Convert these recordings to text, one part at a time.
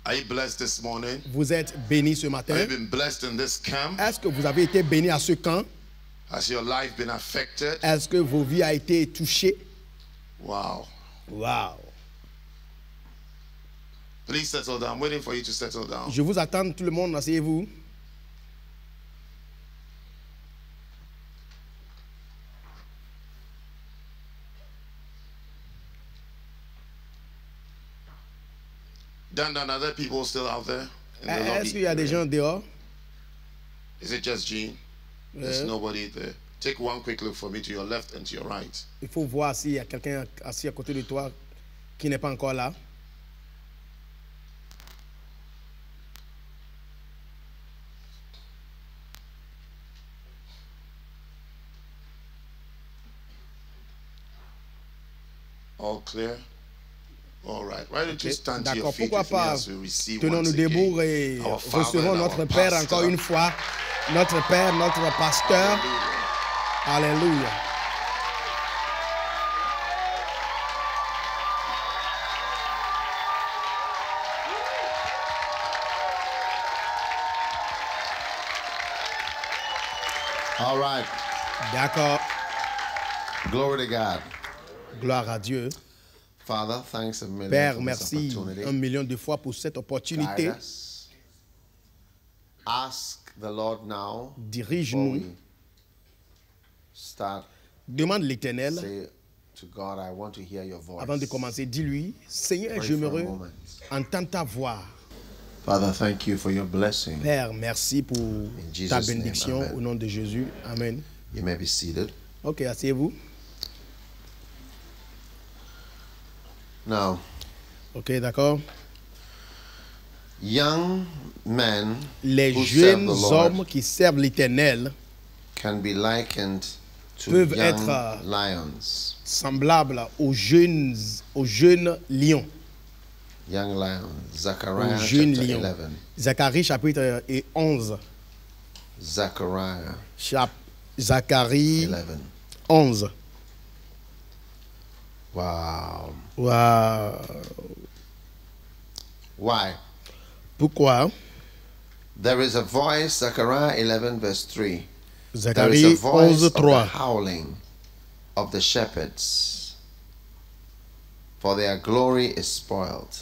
Are you blessed this morning? Vous êtes bénis ce matin. Have you been blessed in this camp? Est-ce que vous avez été bénis à ce camp? Has your life been affected? Est-ce que vos vies ont été touchées? Wow. Wow. Please settle down. I'm waiting for you to settle down. Je vous attends, tout le monde, asseyez-vous. Dan, are there people still out there in the lobby? Est-ce qu'il y a des gens dehors? Is it just Jean? There's nobody there. Take one quick look for me to your left and to your right. Il faut voir s'il y a quelqu'un assis à côté de toi qui n'est pas encore là. All clear? All right. Why don't you stand to your D'accord, feet pourquoi with me pas as we receive tenons-nous once debout again et our Father recevons and notre our Père Pastor. encore une fois, notre Père, notre Pasteur. Alléluia. All right. D'accord. Glory to God. Gloire à Dieu. Father, thanks a million Père, for this merci opportunity. 1 million de fois pour cette opportunité. Guide us. Ask the Lord now, before Dirige-nous. we start, Demande l'Éternel. say to God, I want to hear your voice. Avant de commencer, dis-lui, Seigneur, Pray j'aimerais for a moment. entendre ta voix. Father, thank you for your blessing. Père, merci pour Jesus' ta name, bénédiction amen. au nom de Jésus. Amen. You may be seated. Ok, asseyez-vous. Now, Ok, d'accord. young men Les who serve jeunes the Lord hommes qui servent l'Éternel can be likened to peuvent young être lions. semblables aux jeunes lions. Young lions. Zechariah Aux jeunes chapter lions. 11. Zacharie chapitre 11. Zechariah Zacharie 11. 11. Wow. Wow. Why? Pourquoi? There is a voice, Zechariah 11 verse 3. There is a Zacharie voice 11, of the 3. howling of the shepherds, for their glory is spoiled.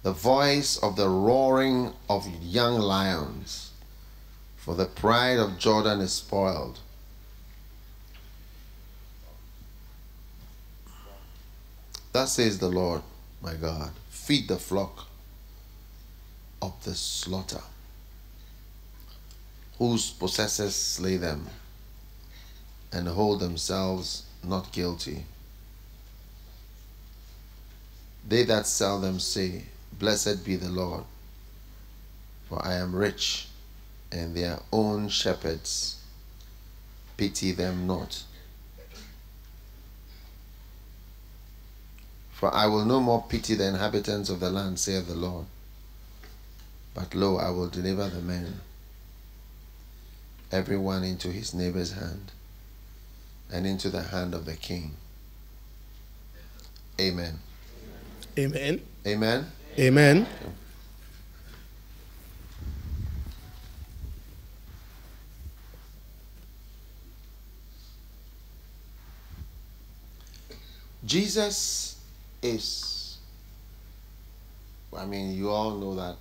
The voice of the roaring of young lions, for the pride of Jordan is spoiled. Thus says the Lord, my God, feed the flock of the slaughter, whose possessors slay them, and hold themselves not guilty. They that sell them say, Blessed be the Lord, for I am rich, and their own shepherds pity them not. For I will no more pity the inhabitants of the land, saith the Lord. But lo, I will deliver the men, every one into his neighbor's hand, and into the hand of the king. Amen. Amen. Amen. Amen. Jesus is, I mean, you all know that,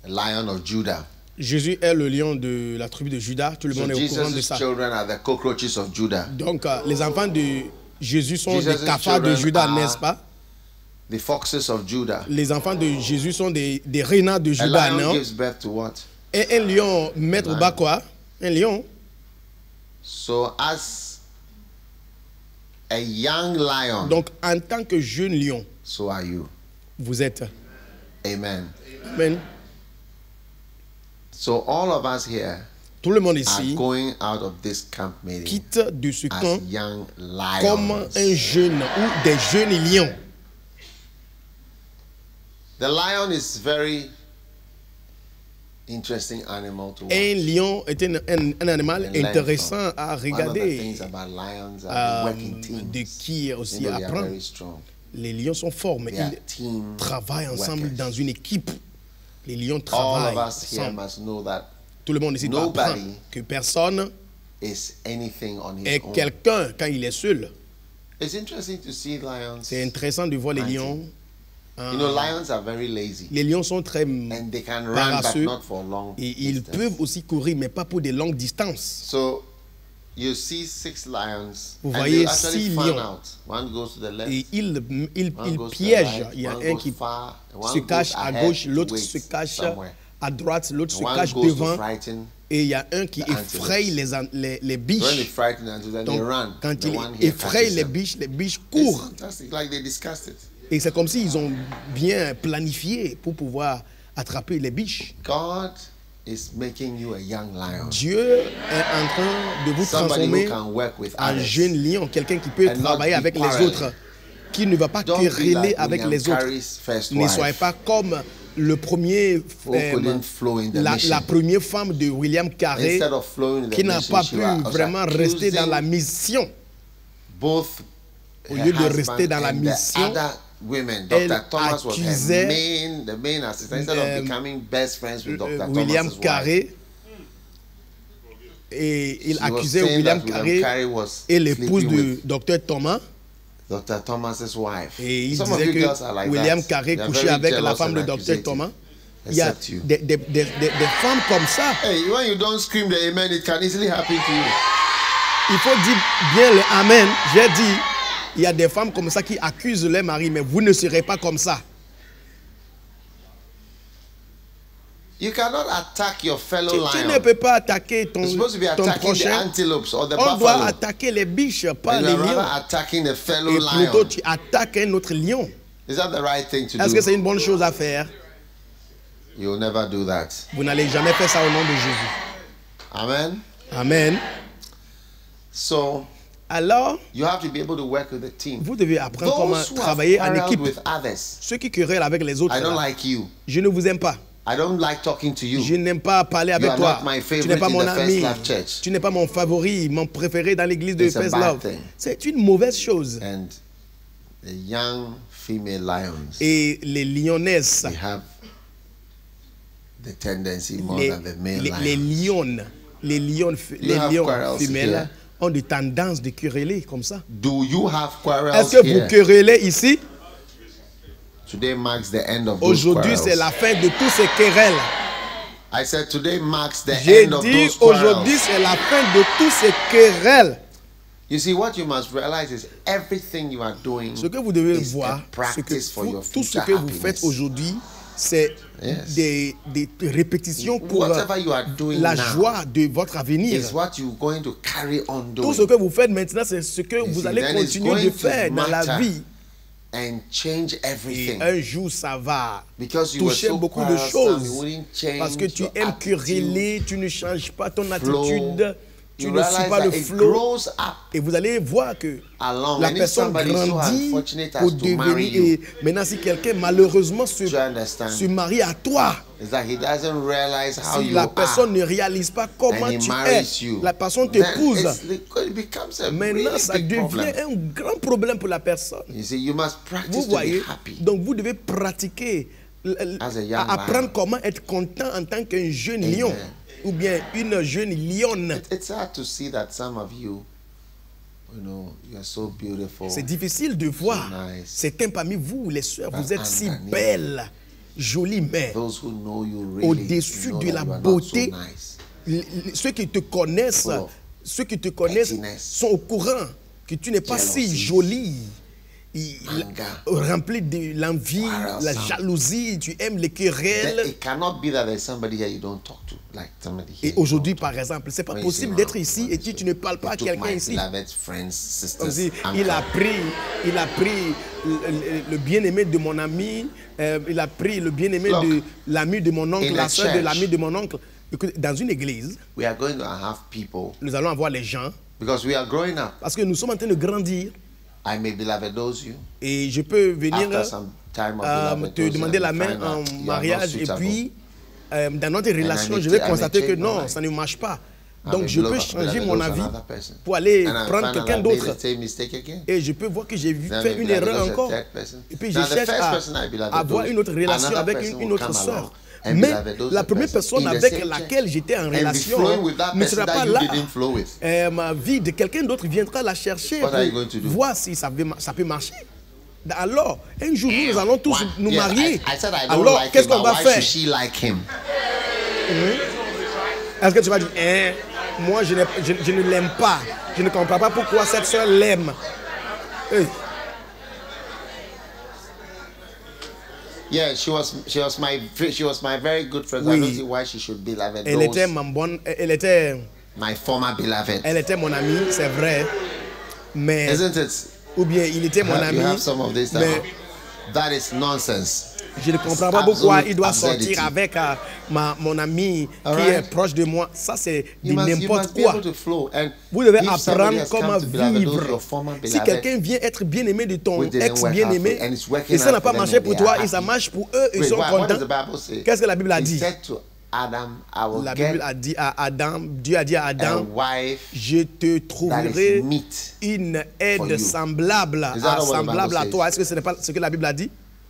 a lion of Judah. Jésus est le lion de la tribu de Juda. Tout le So monde est au courant de Jesus' ça. children are the cockroaches of Judah. Donc, les enfants de Jésus sont Jesus' des cafards de children Juda, are n'est-ce pas? The foxes of Judah. Les enfants de Jésus sont des renards de A Juda, lion non? gives birth to what? Et un lion, maître bas quoi? Un lion. So as a young lion, Donc, en tant que jeune lion, so are you. vous êtes. Amen. Amen. So all of us here Tout le monde are ici going out of this camp meeting quitte de ce as camp young comme lions. un jeune ou des jeunes lions. The lion is very interesting animal to watch. Un lion est un animal And learn intéressant from. à One of the regarder, things about lions are the working de teams. qui aussi You know, they are apprendre. very strong. Les lions sont forts, mais They are ils team travaillent ensemble workers. dans une équipe. Les lions All travaillent of us here ensemble. must know that Tout le monde ici doit nobody apprendre que personne is anything on his est own. quelqu'un quand il est seul. It's interesting to see lions. C'est intéressant de voir les Hunting. lions. You know, lions are very lazy. Les lions sont très And they can run, but paresseux not for long et ils distance. peuvent aussi courir, mais pas pour des longues distances. So, you see 6 lions. Vous and voyez they actually 6 fan lions. out. One goes to the left. Et ils one goes to the piègent. right, Il y a one un goes qui far, and one se goes cache à ahead gauche, to l'autre wait se cache somewhere. à droite, l'autre se And one cache goes to devant. frighten. Et il y a un qui the antelopes. effraie les When they biches. frighten until then they Donc, run. quand The il one here effraie catches them. les biches It's courent. fantastic. Like they discussed it. Et c'est comme s'ils ont bien planifié pour pouvoir attraper les biches. God is making you a young lion. Dieu est en train de vous Somebody who transformer can work with en others. jeune lion, quelqu'un qui peut And not travailler be avec les quarreling. autres, qui ne va pas Don't be quereller like avec William les autres. Carey's first Ne soyez wife, pas comme le premier, who couldn't flow in the mission. la première femme de William Carey, Instead of flowing in the qui n'a mission, pas she pu was vraiment rester dans la accusing mission. both Au her lieu de husband rester dans la and the mission, other women. elle Dr. Thomas was accusait, the main assistant. Instead of becoming best friends with Dr. William Thomas's wife, Carey. Et il she was accusait saying William that Carey Carey was et l'épouse sleeping de with Dr. Thomas. Dr. Thomas's wife. Et il Some of disait you que girls are like William that. Carey They are couchait very avec la jealous femme de and Dr. accusative, Thomas. Il y a except you. des femmes comme ça. Hey, when you don't scream the amen, it can easily happen to you. Il faut dire bien le amen. J'ai dit, il y a des femmes comme ça qui accusent les maris, mais vous ne serez pas comme ça. You cannot attack your fellow Tu ne lion. peux pas attaquer ton You're supposed to be attacking the prochain. antelopes or the On doit buffalo. attaquer les biches, pas And les you're rather lions. attacking the fellow Et plutôt, lion. tu attaques un autre lion. Is that the right thing to Est-ce do? que c'est une bonne chose à faire? You'll never do that. Vous n'allez jamais faire ça au nom de Jésus. Amen. Amen. So Alors, you have to be able to work with a team. vous devez apprendre comment Those who have travailler en quarreled équipe. with others, Ceux qui querellent avec les autres, I don't là, like you. je ne vous aime pas. I don't like talking to you. Je n'aime pas parler avec are toi. not my Tu n'es favorite pas in mon the First ami. Love Church. Tu n'es pas mon favori, mon préféré dans l'église de It's a First bad Love. thing. C'est une mauvaise chose. And the young female lions, Et les lionnesses, they have the tendency more les, than the male les lions. lionnes, les lions, You have lions quarrels femelles here. ont des tendances de quereller comme ça. Do you have quarrels Est-ce que vous here? querellez ici? Today marks the end of those Aujourd'hui, quarrels. c'est la fin de tous ces querelles. I said today marks the J'ai end of dit those quarrels. aujourd'hui, c'est la fin de tous ces querelles. You see, what you must realize is everything you are doing Ce que vous devez is voir, a practice for your tout ce future que vous happiness. faites aujourd'hui, c'est Yes. des répétitions pour Whatever you are doing la now joie de votre avenir. is what you're going to carry on Tout doing ce que vous faites maintenant, c'est ce que vous see, allez then it's continuer going de to faire dans la matter vie. and change Et everything. un jour, ça va Because you were toucher so beaucoup de quarrelsome, choses. you wouldn't change Parce que tu your aimes attitude, quereller, tu ne changes pas ton flow. attitude, tu You ne suis realize pas le that it flow. grows up Et vous allez voir que along. la And if personne somebody is so grandit unfortunate as pour to marry devenir. you, Et maintenant, si quelqu'un malheureusement do you understand? se marie à toi, Is that he doesn't realize how si you la are, personne ne réalise pas comment and he tu marries es, you, la personne then t'épouse. it becomes a Maintenant, really ça big devient problem. un grand problème pour la personne. You see, you must Vous practice to voyez, be happy. donc vous devez pratiquer, As a young à apprendre lion. comment être content en tant qu'un jeune Amen. lion ou bien une jeune lionne. It's hard to see that some of you, you know, you are so beautiful. C'est difficile de voir nice. certains parmi vous, les sœurs, But vous êtes si underneath, belles, jolies, mais Those who know you really, au-dessus know de that la you are not beauté, so nice. ceux qui te connaissent, Full of ceux qui te connaissent pettiness, sont au courant que tu n'es pas si jealousy, jolie. anger, Rempli de l'envie, la quarrelsome. jalousie, tu aimes les Then querelles. it cannot be that there's somebody here you don't talk to, like somebody here. Et aujourd'hui, par exemple, c'est pas When you possible say, d'être "Wow, ici et tu ne parles pas à took quelqu'un my ici. beloved friends, Comme sisters, si uncle. il a pris le bien-aimé de mon ami, il a pris le bien-aimé Look, de l'ami de mon oncle, in la a soeur de church, l'ami de mon oncle. Écoute, dans une église, We are going to have people nous allons avoir les gens because we are growing up. parce que nous sommes en train de grandir I may beloved you. et je peux venir After some time of te beloved demander la and main find out en you are mariage not et suitable. puis dans notre relation, I je vais may constater que change my non, mind. ça ne marche pas. Donc je peux changer mon avis pour aller prendre quelqu'un d'autre. Et je peux voir que j'ai fait une erreur encore. Et puis je cherche à avoir une autre relation avec une autre sœur. Mais la première personne avec laquelle j'étais en relation ne sera pas là. Ma vie de quelqu'un d'autre viendra la chercher pour voir si ça peut marcher. Alors, un jour, nous allons tous nous marier. Alors, qu'est-ce qu'on va faire? Est-ce que tu vas dire, moi, je ne l'aime pas. Je ne comprends pas pourquoi cette soeur l'aime. Yeah, she was my very good friend. Oui. I don't see why she should be beloved. Elle était My former beloved. Elle était mon amie, c'est vrai. Mais Isn't it? ou bien il était mon ami. You have some of this Mais that is nonsense. je ne comprends pas pourquoi il doit Absurdity. sortir avec mon ami qui Alright. est proche de moi. Ça, c'est You n'importe must be quoi. able to flow. And Vous devez if somebody apprendre has come comment to beloved those vivre. your former Si beloved, quelqu'un vient être bien-aimé de ton which didn't work ex-bien-aimé, out for- and it's working et ça out n'a pas for them marché and pour they toi, are et ça happy. marche pour eux, ils Wait, sont what does the contents. Bible say? Qu'est-ce que la Bible a He dit? said to Adam, I will La get Bible a dit à Adam, Dieu a dit à a Adam, wife je te that trouverai is meet. une for aide you. semblable Is that not what the semblable à Bible toi. says? Est-ce que ce n'est pas ce que la Bible a dit?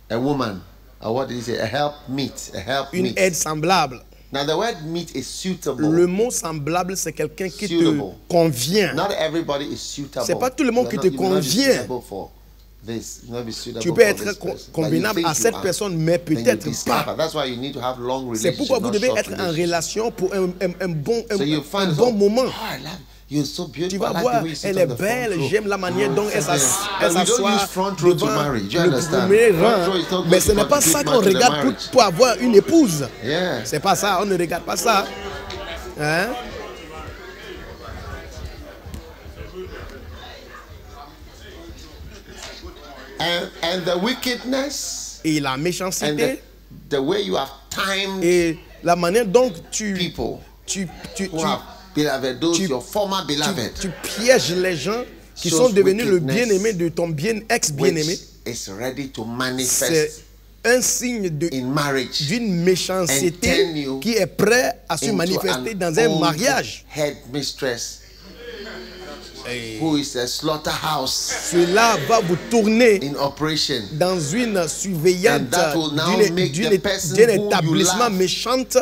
A woman. Or what did he say? A help meet. A help Une meet. aide semblable. Now the word meet is suitable. Le mot semblable, c'est quelqu'un qui te Suitable. convient. Not everybody is suitable. C'est pas tout le monde You qui are te not- you will not be convient. suitable for this. You will not be suitable Tu peux for être this person. But you convenable think à you cette are. personne, mais Then you peut-être discover. pas. That's why you need to have long C'est relationships, pourquoi vous not devez short être en relationships. relation pour un bon So you find un yourself, bon moment. Oh, I love you're so beautiful. Tu I vas like voir, the way you sit elle on est the front belle, row. j'aime la manière dont elle But we don't s'assoit use front row to devant marry. Do you le understand? premier Front rang. row is not Mais good ce n'est to pas ça contribute qu'on much to the regarde marriage. pour avoir une épouse. Yeah. C'est pas ça, on ne regarde pas ça. Hein? And the wickedness Et la and méchanceté the way you have timed et la manière dont tu people who have beloved, those tu- your former beloved, tu pièges les gens qui shows sont devenus le wickedness, bien-aimé de ton ex-bien-aimé. which is ready to C'est manifest un signe in marriage d'une and méchanceté turn you qui est prêt à se into manifester an dans un old mariage. headmistress who is a slaughterhouse Cela va vous tourner in operation. dans une surveillante And that will now make the person d'un who you établissement love méchante.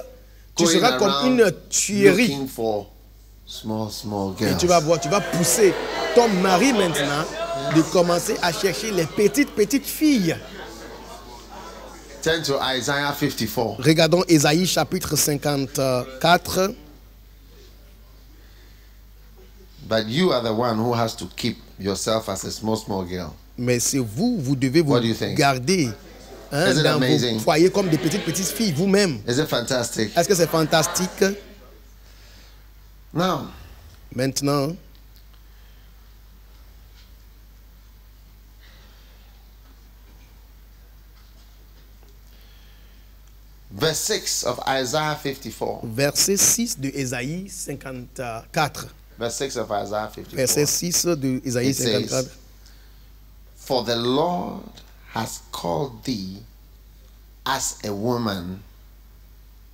Tu Going seras comme around une tuerie. looking for small Et girls. tu vas voir, tu vas pousser ton mari maintenant de commencer à chercher les petites filles. Turn to Isaiah 54. Regardons Ésaïe chapitre 54. But you are the one who has to keep yourself as a small girl. Mais c'est vous devez vous What do you think? garder hein, Is it dans amazing? vos foyers comme des petites filles vous-même. Is it fantastic? Est-ce que c'est fantastique? Now, Maintenant, verse 6 of Isaiah 54. verset 6 de Ésaïe 54. Verse 6 of Isaiah 54. Verset 6 de Ésaïe It says, 54. For the Lord has called thee as a woman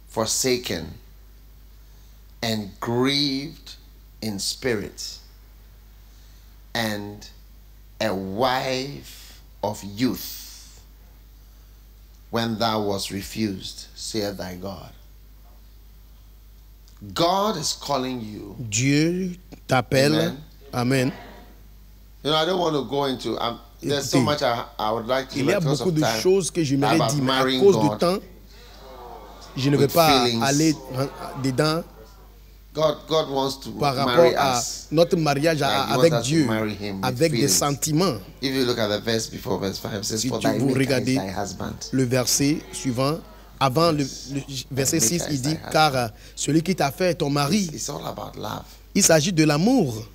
forsaken and grieved in spirit, and a wife of youth, when thou wast refused, saith thy God. God is calling you. Dieu t'appelle. Amen. Amen. You know, I don't want to go into. There's so Écoutez, much I would like to. Il y a because beaucoup of de time, choses que j'aimerais about dire, mais à marrying cause God. du temps, je ne vais with pas feelings. aller dedans God wants to par rapport marry à us. notre mariage Like, he avec wants us to Dieu, marry him with avec des feelings. sentiments. If you look at the verse before verse 5, it says, Si For tu thy vous maker is regardez thy husband. le verset suivant, avant le verset 6, il dit, car celui qui t'a fait est ton mari. It's all about love. Il s'agit de l'amour.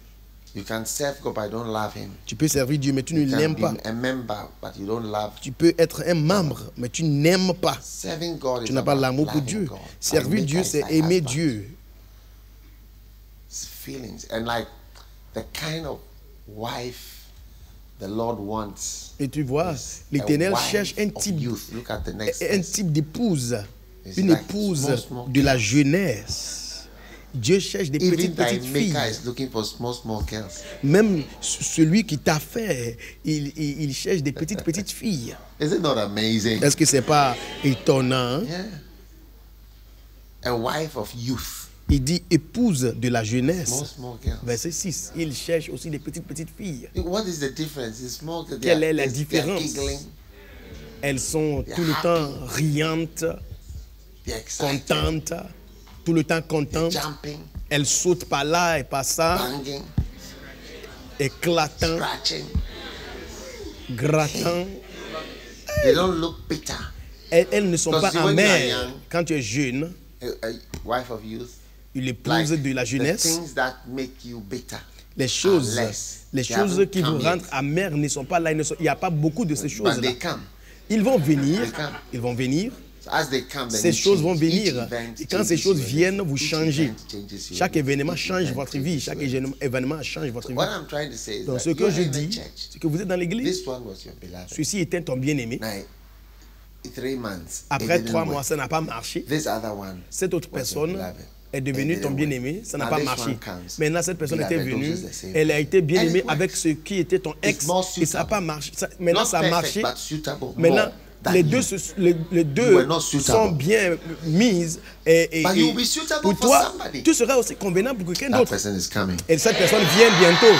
You can serve God, but you don't love him. Tu peux servir Dieu, mais tu ne You can l'aimes be pas. a member, but you don't love. Tu peux être un membre, mais tu n'aimes pas. Serving God Tu is n'as pas about l'amour pour loving Dieu. God. Thy Servir Dieu, maker is c'est thy aimer husband. Dieu. It's feelings and like the kind of wife the Lord wants. Et tu vois, is l'Éternel a wife cherche un of type, youth. Look at the next un verse. type d'épouse, It's une like épouse small de la girls. jeunesse. Dieu cherche des petites filles. Même celui qui t'a fait, il cherche des petites filles. Is it not amazing? Est-ce que c'est pas étonnant? Yeah. A wife of youth. Il dit épouse de la jeunesse. Small girls. Verset 6. Il cherche aussi des petites filles. What is the difference? The small girls, quelle est la différence? Elles sont tout le temps riantes, contentes, tout le temps contentes. Elles sautent par là et par ça, éclatant, grattant. They don't look bitter. Elles ne sont pas amères. Quand tu es jeune, wife of youth, l'épouse de la jeunesse, les choses qui vous rendent amères ne sont pas là. Il n'y a pas beaucoup de ces choses-là. Ils vont venir. Ces choses vont venir. Et quand ces choses viennent, vous changez. Chaque événement change votre vie. Chaque événement change votre vie. Donc ce que je dis, c'est que vous êtes dans l'église. Ceci était ton bien-aimé. Après 3 mois, ça n'a pas marché. Cette autre personne est devenue ton bien-aimé, ça n'a pas marché. Maintenant, cette personne était venue, elle a été bien-aimée avec ce qui était ton ex, et ça n'a pas marché. Maintenant, ça a marché. Maintenant, les deux sont bien mises. Et pour toi, tu seras aussi convenable pour quelqu'un d'autre. Et cette personne vient bientôt.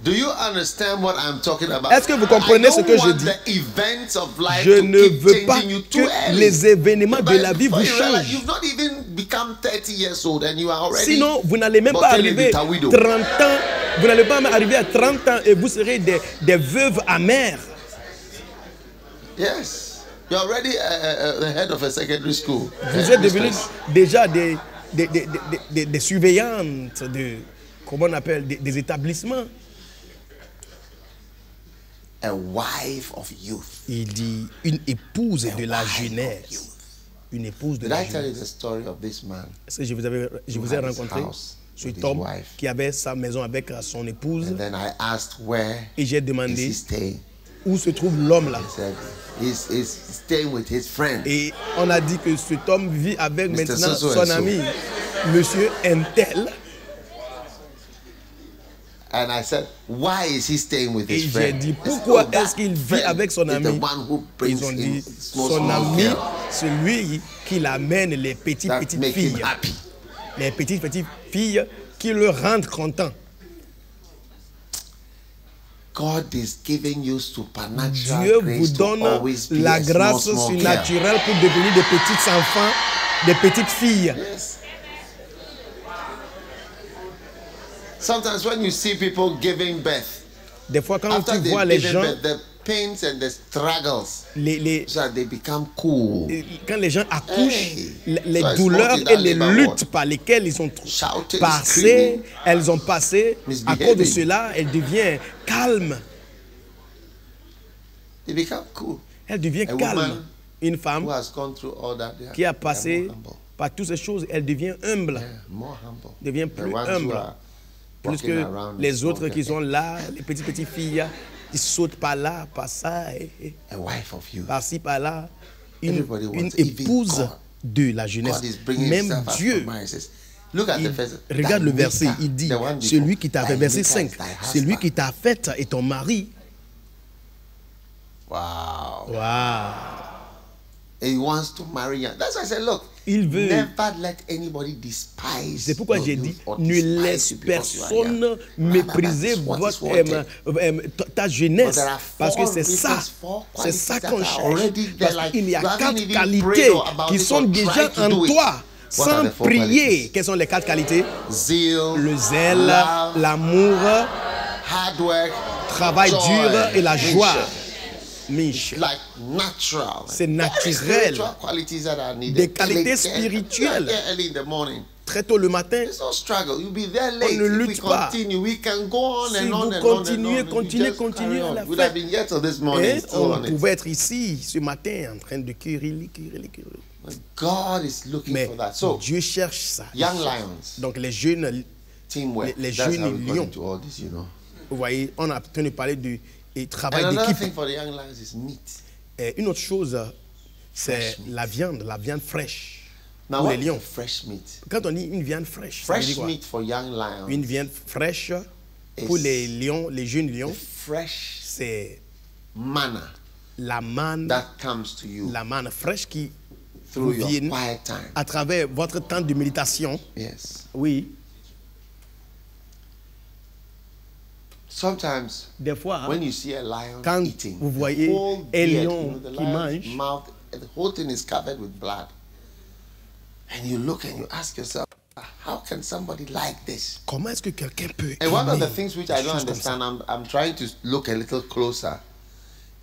Do you understand what I'm talking about? Est-ce que vous comprenez ce que je dis? Je ne veux pas que les événements de la vie vous changent. Sinon, vous n'allez même pas arriver à 30 ans. Vous n'allez pas arriver à 30 ans et vous serez des veuves amères. Yes. You're already the head of a secondary school. Vous êtes devenus déjà des surveillantes comment on appelle, des établissements. A wife of youth. Il dit une épouse de la jeunesse. Une épouse de la jeunesse. Est-ce que je vous ai rencontré cet homme qui avait sa maison avec son épouse? Et j'ai demandé où se trouve l'homme là. Et on a dit que cet homme vit avec maintenant son ami, Monsieur Intel. And I said, why is he staying with his friend? Et j'ai dit, pourquoi est-ce qu'il vit avec son ami? Ils ont dit, son ami, celui qui l'amène les petites filles. Les petites filles qui le rendent content. Dieu vous donne la grâce surnaturelle pour devenir des petits enfants, des petites filles. Sometimes when you see people giving birth, des fois quand tu vois les gens, the pains and the struggles, so they become cool. Quand les gens accouchent, les douleurs et les luttes par lesquelles ils ont passé, elles ont passé, à cause de cela, elles deviennent calmes. They become cool. Elle devient calme. Une femme qui a passé par toutes ces choses, elle devient humble. Devient plus humble. Plus que les autres qui sont là, les petites filles, qui sautent par là, par ça, par-ci, par-là. Une épouse de la jeunesse. Même Dieu, regarde le verset, il dit, celui qui t'a fait, verset 5, celui qui t'a fait est ton mari. Wow. Wow. He wants to marry you. That's why I said, look, il veut. Never let anybody despise. C'est pourquoi j'ai dit, ne laisse personne mépriser ta jeunesse, parce que c'est ça qu'on cherche. Parce qu'il y a 4 qualités qui sont déjà en toi. Sans prier, quelles sont les 4 qualités? Le zèle, l'amour, travail dur et la joie. C'est naturel. Des qualités spirituelles. Très tôt le matin, on ne lutte pas. Si vous continuez à la faire. Et on pouvait être ici ce matin en train de courir. Mais Dieu cherche ça. Donc les jeunes lions. Vous voyez, on a en train de parler du travail d'équipe. Et une autre chose, c'est la viande fraîche. Now, pour les lions. Fresh meat? Quand on dit une viande fraîche, ça veut dire quoi? Meat for young lions. Une viande fraîche pour les lions, les jeunes lions. Fresh, c'est manna. La manne, that comes to you. La manne fraîche qui through vous vient your quiet time. À travers votre temps de méditation. Yes. Oui. Sometimes, des fois, when you see a lion quand eating, vous voyez un lion qui mange, mouth, the whole thing is covered with blood. And you look and you ask yourself, how can somebody like this? Comment est-ce que quelqu'un peut And one of the things which I don't understand, I'm trying to look a little closer,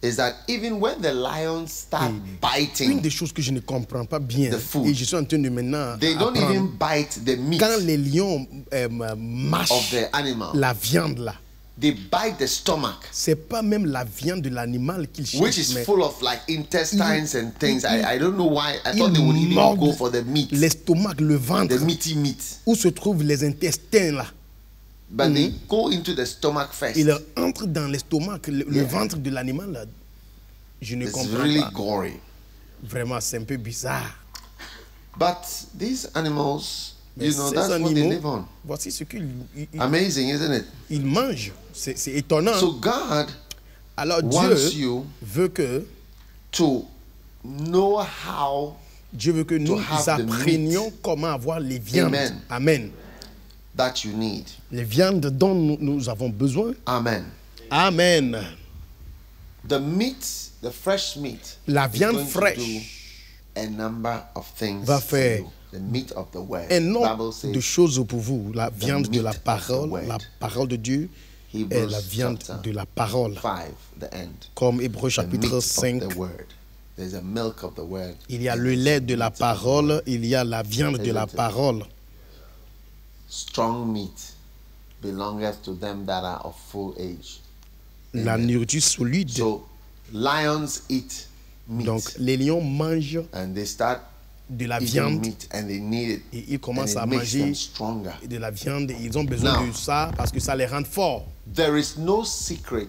is that even when the lions start biting, une des choses que je ne comprends pas bien, et je suis en train de maintenant they don't even bite the meat quand les lions mâchent of the animal. La viande là, they bite the stomach. C'est pas même la viande de l'animal qu'ils cherchent, which is full of like intestines and things. I don't know why. I thought they would even go for the meat. L'estomac, le ventre. The meaty meat. Où se trouvent les intestins là. But they go into the stomach first. Ils entrent dans l'estomac, le ventre de l'animal là. Je ne comprends really pas. Gory. Vraiment, c'est un peu bizarre. But these animals, you know, that's what they live on. Voici ce qu'ils. Amazing, isn't it? Ils mangent. C'est étonnant. So God alors Dieu veut que to know how Dieu veut que nous apprenions comment avoir les viandes. Amen. Amen. That you need. Les viandes dont nous avons besoin. Amen. Amen. The meat, the fresh meat. La viande fraîche a number of things va faire the meat of the word. Un nombre de choses pour vous. La viande de la parole de Dieu. Et la viande de la parole. 5, the end. Comme Hébreux chapitre 5. Il y a le lait de la parole, il y a la viande de la parole. Strong meat belongeth to them that are of full age. La nourriture solide. So, lions eat meat. Donc les lions mangent and they start de la viande meat and they need it. Et ils commencent à manger de la viande et ils ont besoin de ça parce que ça les rend forts. There is no secret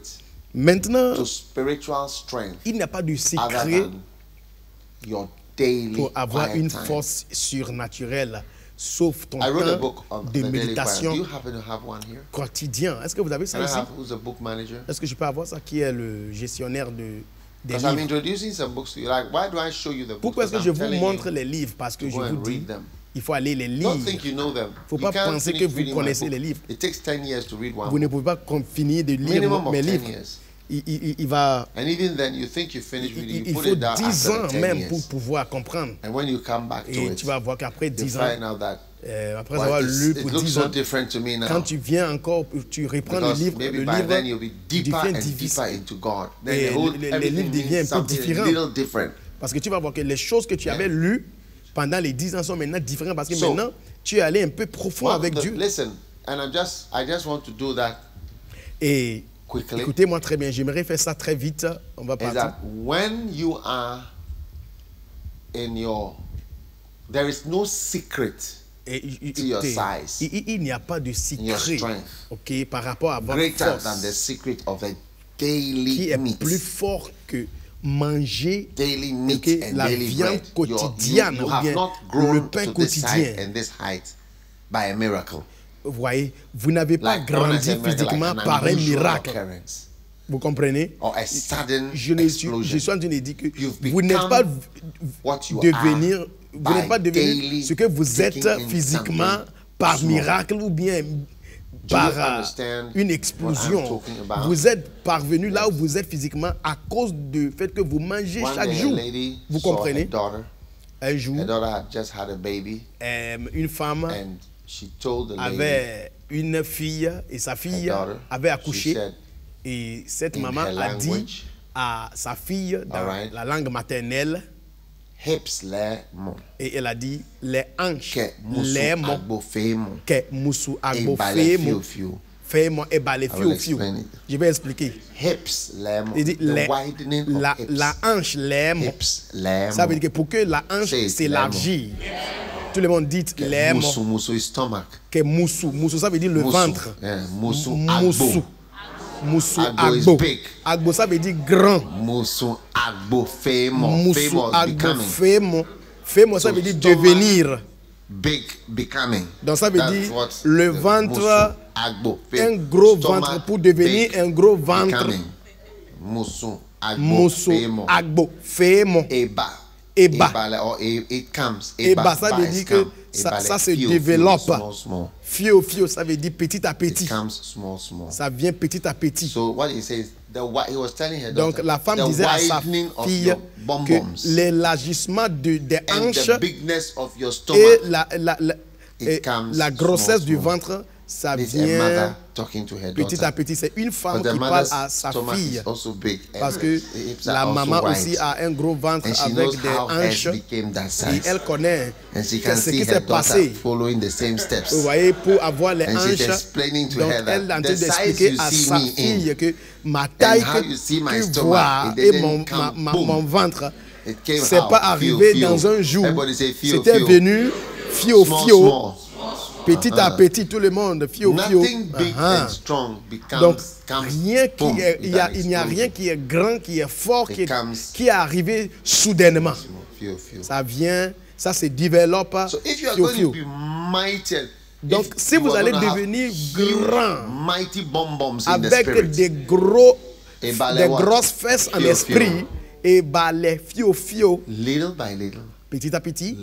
Maintenant, to spiritual strength il n'y a pas de secret your daily pour avoir une force surnaturelle sauf ton temps de méditation quotidien. Est-ce que vous avez ça ici? Est-ce que je peux avoir ça qui est le gestionnaire des livres? Pourquoi est-ce que je vous montre les livres? Parce que je vous dis, il faut aller les lire. Il ne faut pas penser que vous connaissez les livres. Vous ne pouvez pas finir de lire mes livres. Il faut 10 ans même pour pouvoir comprendre. Et tu vas voir qu'après 10 ans, après avoir lu pour 10 ans, quand tu viens encore, tu reprends le livre devient difficile. Et les livres deviennent un peu différents. Parce que tu vas voir que les choses que tu avais lues pendant les 10 ans sont maintenant différentes. Parce que maintenant, tu es allé un peu profond avec Dieu. Et écoutez-moi très bien, j'aimerais faire ça très vite. On va partir. When you are in your, there is no secret to your size. Il n'y a pas de secret, ok, par rapport à votre force, than the secret of a daily qui est plus fort que manger la viande quotidienne ou bien le pain quotidien. By a miracle. Vous voyez, vous n'avez pas grandi physiquement par un miracle. Vous comprenez? Je suis en train de dire que vous n'êtes pas devenu ce que vous êtes physiquement par miracle ou bien par une explosion. Vous êtes parvenu là où vous êtes physiquement à cause du fait que vous mangez chaque jour. Vous comprenez? Un jour, une femme avait une fille et sa fille avait accouché et cette maman a dit à sa fille dans la langue maternelle et elle a dit les hanches les mots que musu agbofemo fait mon ébalé fiu. Je vais expliquer. La hanche les mots. Ça veut dire que pour que la hanche s'élargisse. Tout le monde dit les mots. Que moussou. Moussou, ça veut dire le ventre. Moussou. Musu Agbo is agbo. big. Agbo, ça veut dire grand. Musu agbo femo. Musu Femo is agbo becoming. femo. Femo, ça veut dire devenir. Big becoming. Donc ça veut That's dire what le the ventre, musu agbo un gros stomach ventre pour devenir big un gros ventre. becoming. Musu agbo Musu femo. agbo femo. Eba. Eba. Or it comes. Eba, ça veut dire que ça se développe. Small, small. Fio, fio, ça veut dire petit à petit. It comes small, small. Ça vient petit à petit. So what he says, he was telling her Donc daughter, la femme the disait à sa widening of fille your que bum-bums l'élargissement des and hanches the bigness of your stomach, et it comes la grossesse small, du small. ventre, ça This is a mother vient talking to her petit daughter. à petit. C'est une femme But the qui parle mother's à sa stomach fille. is also big. Parce que The hips are la also maman wide. aussi a un gros ventre And she knows avec des how hanches. hers became that Et size. elle connaît And she ce can see qui her s'est daughter passé. following the same steps. Vous voyez, pour avoir les And she's hanches, explaining to donc her elle est en that train the size d'expliquer you à see sa me in fille que ma taille and how you see my que tu stomach, vois it et didn't come mon ventre, It came c'est out. pas arrivé Fio, dans fio. un jour. Everybody say fio, C'était fio. venu fio, Small, fio, small. petit à petit, tout le monde, fio, fio. Nothing big and strong becomes, Donc, comes, rien qui boom, est, with il an n'y a explosion. rien qui est grand, qui est fort, It comes qui est arrivé soudainement. Fio, fio. Ça vient, ça se développe. So if you are fio, going fio. to be mighty, Donc, si vous allez devenir grand, mighty bum-bums in the avec spirit, des grosses fesses en Fio, esprit, fio. et bah les fio, little by little, petit à petit,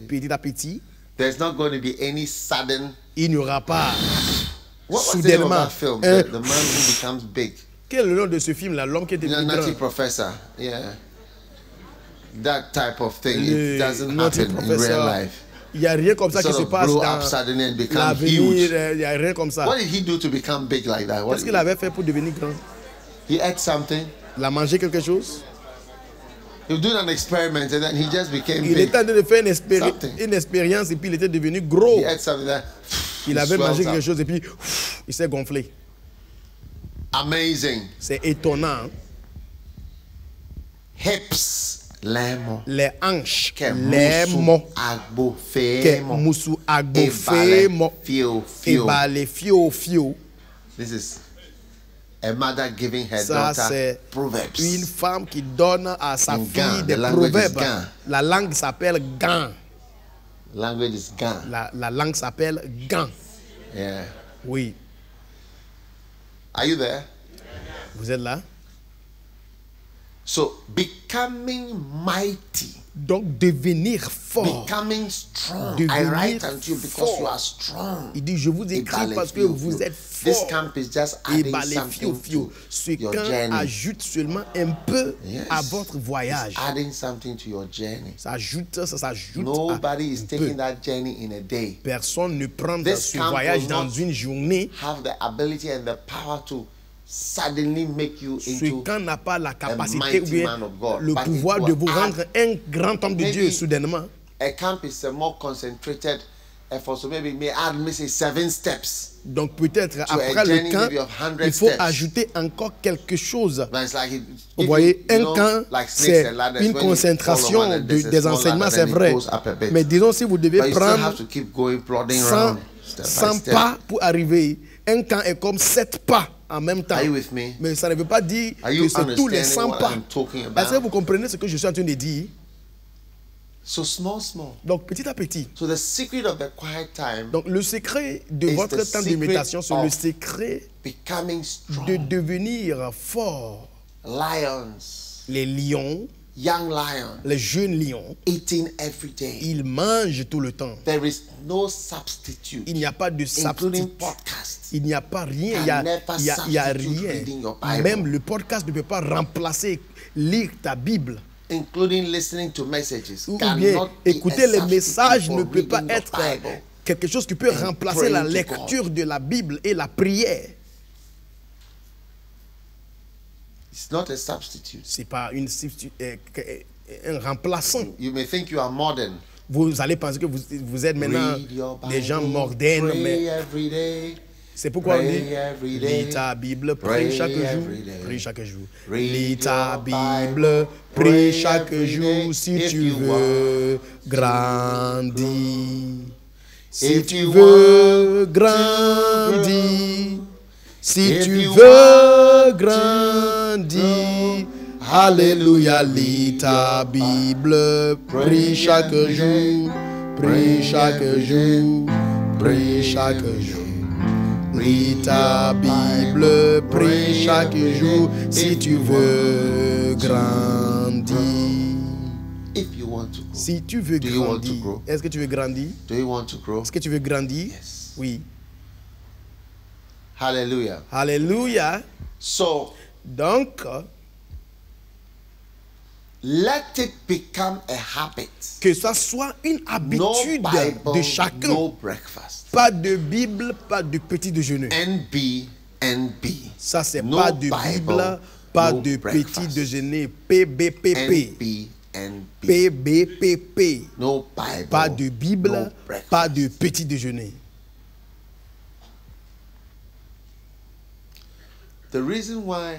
petit à petit, there's not going to be any sudden. il n'y aura pas What was the name of soudainement. that film? The man who becomes big. Quel est le nom de ce film là, l'homme qui est devenu Nutty grand? Professor, yeah. That type of thing, Le it doesn't Nutty happen in Professor. real life. Il n'y a rien comme ça qui Sort se of passe grow dans up suddenly and become l'avenir. huge. Il n'y a rien comme ça. What did he do to become big like that? What Qu'est-ce qu'il avait fait pour devenir grand? he ate something. Il a mangé quelque chose. He was doing an experiment and then he just became Il big. était en train de faire Something. une expérience et puis il était devenu gros. He ate something that Il he avait mangé swells up. quelque chose et puis il s'est gonflé. Amazing. C'est étonnant. Hips, lemo. Les hanches, Ke les musu mots, agbo que femo. musu agbo Ebale femo, fio, et fio. bah les fio. This is a mother giving her Ça daughter c'est proverbs. une femme qui donne à sa In fille Gan, des the language is proverbes. Gan. La langue s'appelle Gan. Language is gone. La langue s'appelle Gan. Yeah. Oui, Are you there? vous êtes là? So becoming mighty, Donc devenir fort. becoming strong. I Devenir write unto you because fort. you are strong. Il dit, je vous écris Ebale parce que fio, vous fio. êtes This fort. camp is just Et adding bah les something fio. Ce to your camp journey. ajoute seulement un peu Yes. à votre voyage. It's adding something to your journey. Ça s'ajoute Nobody is un taking peu. that journey in a day. Personne ne prend This ce camp voyage will dans not une journée. Have the ability and the power to suddenly make you Ce into camp n'a pas la capacité mighty ou bien man of God. le But pouvoir it de will vous rendre un grand homme de maybe Dieu soudainement. a camp is a more concentrated effort. So maybe may add maybe 7 steps. Donc peut-être a après journey le camp, maybe of 100 il faut steps. ajouter encore quelque chose. But it's like Vous voyez, un camp, c'est une concentration des enseignements, c'est vrai. Mais disons, si vous devez prendre 100 pas pour arriver, un camp est comme 7 pas en même temps. Mais ça ne veut pas dire que c'est tous les 100 pas. Est-ce que vous comprenez ce que je suis en train de dire? So small, small. Donc petit à petit. So the secret of the quiet time. Donc le secret de votre temps de méditation, c'est le secret de devenir fort. Lions. Les lions, young lions, les jeunes lions, eating every day. Ils mangent tout le temps. There is no substitute. Il n'y a pas de substitut. Il n'y a pas rien. Il n'y a rien. Même le podcast ne peut pas remplacer lire ta Bible. Including listening to messages. Ou bien écouter les messages ne peut pas être quelque chose qui peut remplacer la lecture de la Bible et la prière. It's not a substitute. C'est pas un remplaçant. You may think you are modern. Vous allez penser que vous êtes maintenant des gens modernes, mais c'est pourquoi on dit lis ta Bible, prie chaque jour, prie chaque jour. Lis ta Bible, prie chaque jour si tu veux grandir. Si tu veux grandir, Si tu veux grandir, alléluia, lis ta Bible, prie chaque jour, prie chaque jour, prie chaque jour. Lis ta Bible, prie chaque jour, si tu veux grandir. Si tu veux grandir, est-ce que tu veux grandir? Est-ce que tu veux grandir? Yes. Oui. Hallelujah. Alléluia. So, donc, let it become a habit. Que ça soit une habitude de chacun. No breakfast. Pas de Bible, pas de petit déjeuner. NB. Ça, c'est No pas de Bible, Bible, pas no de breakfast. petit déjeuner. PBPP. NB. PBPP. No Bible. Pas de Bible, no breakfast. pas de petit déjeuner. The reason why,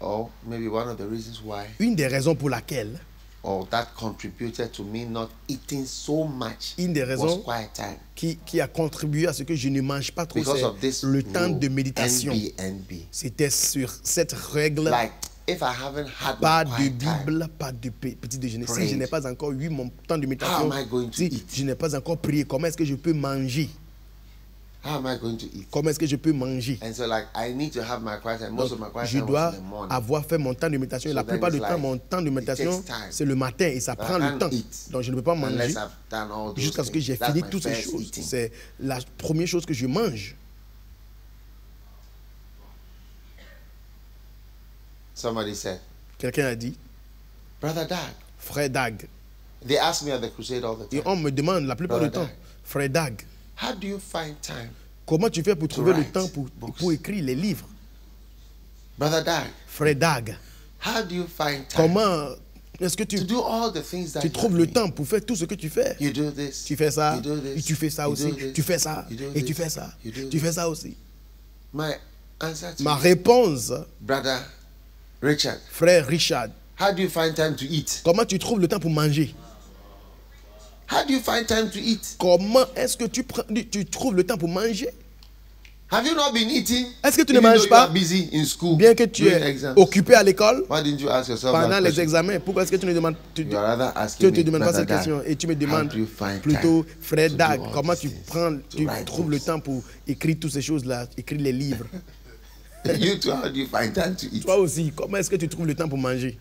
or maybe one of the reasons why, Une des raisons pour laquelle, or that contributed to me not eating so much, une des was raisons quiet time. qui a contribué à ce que je ne mange pas trop, Because of this c'est le temps rule, de méditation. NB. C'était sur cette règle. Like, if I haven't had Pas my de quiet time, Bible, pas de petit déjeuner. Si Prayed. je n'ai pas encore eu mon temps de How méditation, am I going to si eat? je n'ai pas encore prié, comment est-ce que je peux manger? how am I going to eat? Comment est-ce que je peux manger? And so, like, I need to have my quiet time. Most Donc, of my quiet je time was dois in the morning. avoir fait mon temps de méditation. Et So la then plupart du it's temps, like, mon temps de méditation, it takes time. c'est le matin et ça But I prend le can't temps. eat Donc, je ne peux pas manger unless I've done all those jusqu'à ce que j'ai things. That's fini my toutes ces first choses. eating. C'est la première chose que je mange. Somebody said, Quelqu'un a dit, Brother Dag. Frère Dag. They ask me at the crusade all the Et time, on me demande la plupart du Brother temps, Dag. Frère Dag, how do you find time? comment tu fais pour trouver le write temps books. pour écrire les livres? Brother Dag, Frère Dag, how do you find time comment est-ce que to tu do all the things that you trouves are le doing? temps pour faire tout ce que tu fais? You do this. Tu fais ça, You do this. et tu fais ça You aussi, do this. tu fais ça, You do et tu this. fais ça, You do tu this. fais ça aussi. My answer to Ma you, réponse, Brother Richard, frère Richard, how do you find time to eat? comment tu trouves le temps pour manger? How do you find time to eat? Comment est-ce que tu trouves le temps pour manger? Have you not been eating? Est-ce que tu ne Even manges though pas? you are busy in school, Bien que tu doing es exams? occupé à l'école, Why didn't you ask yourself pendant that les question? examens, pourquoi est-ce que tu ne demandes, tu You are rather ne asking te me, demandes pas Brother cette Dag, question et tu me how demandes do you find plutôt, time frère to Dag, do all comment these tu things? prends, To tu write trouves le books? temps pour écrire toutes ces choses-là, écrire les livres? You too, how do you find time to eat? Toi aussi, comment est-ce que tu trouves le temps pour manger?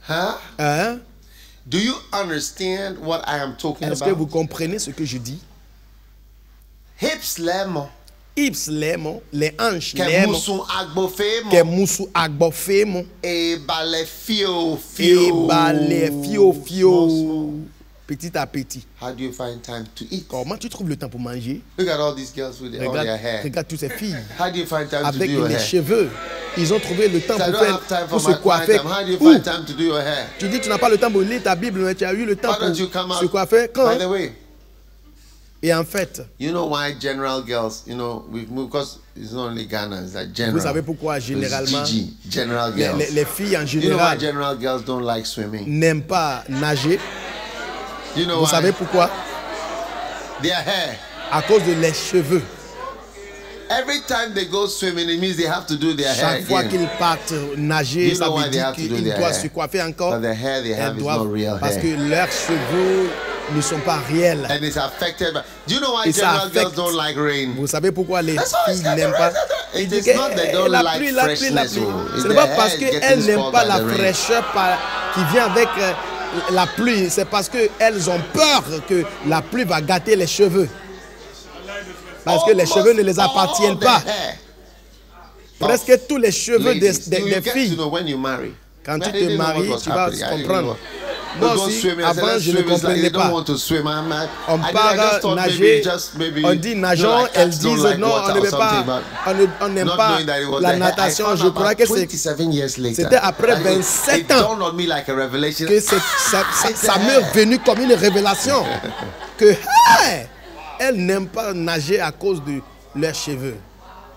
Huh? Hein? Do you understand what I am talking Est-ce que vous about? comprenez ce que je dis? Hips lemon. Hips lemon, les hanches Ke lemon, musu agbofemo. que moussou agbofemo, E bale fio et fio. balé fio fio, petit à petit. How do you find time to eat? Comment tu trouves le temps pour manger? Look at all these girls with all their Regarde, hair. regarde toutes ces filles How do you find time to do avec your les hair? cheveux. Ils ont trouvé le temps So I pour don't have time faire, for pour se my quiet coiffer. time. How do you Où? find time to do your hair? Tu dis que tu n'as pas le temps pour lire ta Bible, mais tu as eu le temps Why don't you come pour se out? coiffer. Quand? By the way, Et en fait, you know why general girls, you know, because it's not only Ghana, it's like general. vous savez pourquoi généralement It's GG, general les, girls. les filles en You know why général general girls don't like swimming? n'aiment pas nager? You know Vous why? savez pourquoi? Their hair. À cause de les cheveux. Every time they go swimming, it means they have to do their hair Chaque fois again. qu'ils partent nager, You ça know why veut they dire have to do qu'ils their doivent hair? se coiffer encore. But the hair they have Elles is not doivent, real parce hair. que leurs cheveux ne sont pas réels. And it's affected by... Do you know why Et ça general girls affecte. don't like rain? Vous savez pourquoi les That's why it's filles n'aiment pas? It Il dit is que not they don't la like pluie, la pluie, la freshness, pluie. oh. Ce It's n'est their pas parce hair is getting qu'elles n'aiment spoiled pas by la the rain. fraîcheur qui vient avec la pluie. C'est parce qu'elles ont peur que la pluie va gâter les cheveux. Parce que les cheveux ne les appartiennent pas. Presque tous les cheveux des filles. Quand tu te maries, tu vas comprendre. Moi aussi, avant, je ne comprenais pas. On part nager, on dit nageons, elles disent non, on ne veut pas, on n'aime pas la natation. Je crois que c'était après 27 ans que ça m'est venu comme une révélation. Que hey, elles n'aiment pas nager à cause de leurs cheveux.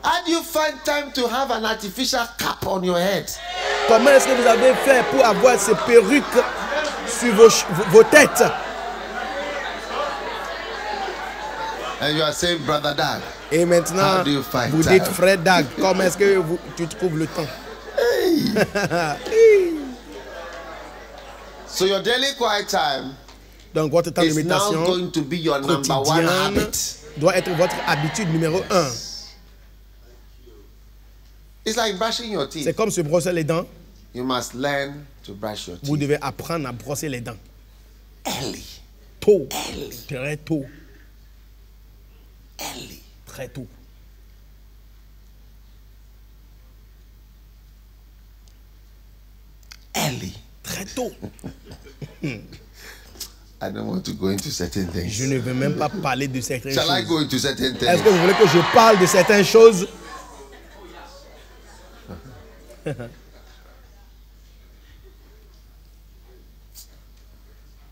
How do you find time to have an artificial cap on your head? Comment est-ce que vous avez fait pour avoir ces perruques sur vos têtes? And you are saying, Brother Dag. Et maintenant, how do you find vous time? dites, frère Dag, comment est-ce que tu trouves le temps? So your daily quiet time Donc votre temps de is now méditation going to be your number one quotidienne habit. doit être votre habitude numéro 1. It's like brushing your teeth. C'est comme se brosser les dents. You must learn to brush your Vous teeth. devez apprendre à brosser les dents. Early. Tôt. Early. Très tôt. Early. Très tôt. Early. Très tôt. I don't want to go into certain things. Je ne veux même pas parler de certaines Shall I choses. go into certain things? Est-ce que vous voulez que je parle de certaines choses?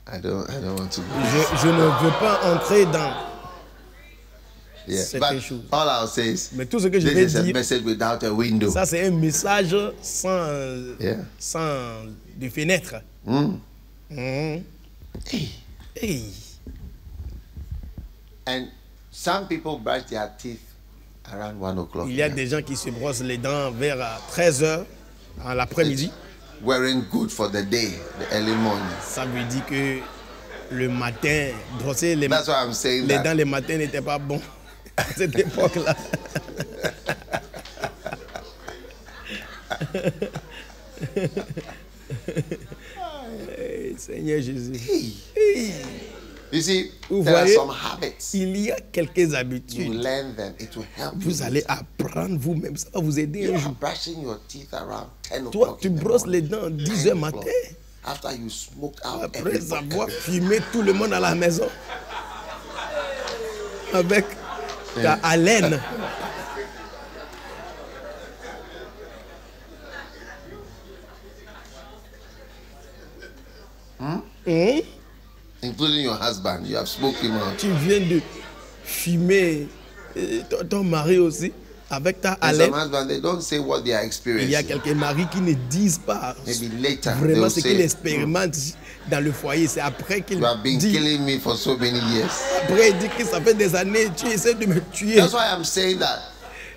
I don't want to go. Je ne veux pas entrer dans Yeah. certaines But choses. all I'll say is, Mais tout ce que je vais this is a dire, message without a window. ça c'est un message sans, Yeah. sans de fenêtre. Hey. Hey. And some people brush their teeth around 1 o'clock. Il y a des gens qui se brossent les dents vers 13h en l'après-midi. Wearing good for the day, the early morning. Ça veut dire que le matin, brosser les That's why I'm saying dents that. le matin n'était pas bon à cette époque-là. Hey, Seigneur Jésus. Hey. You see, Vous there are voyez, some habits. il y a quelques You habitudes. learn them, it will help you. Vous allez apprendre vous-même. Ça va vous aider You un are jour. brushing your teeth around 10 Toi, o'clock. tu in the brosses les morning. dents 10h 10 matin. o'clock. After you smoke out Après everybody. avoir fumé tout le monde à la maison. Avec ta haleine. Including your husband. You have smoked him out. Tu viens de fumer ton mari aussi avec ta And haleine. some husbands, they don't say what they are Il y a experiencing. quelques maris qui ne disent pas Maybe later, vraiment they'll ce qu'ils say, expérimentent dans le foyer. C'est après qu'il you have been dit, killing me for so many years. après il dit que ça fait des années, tu essaies de me tuer. That's why I'm saying that.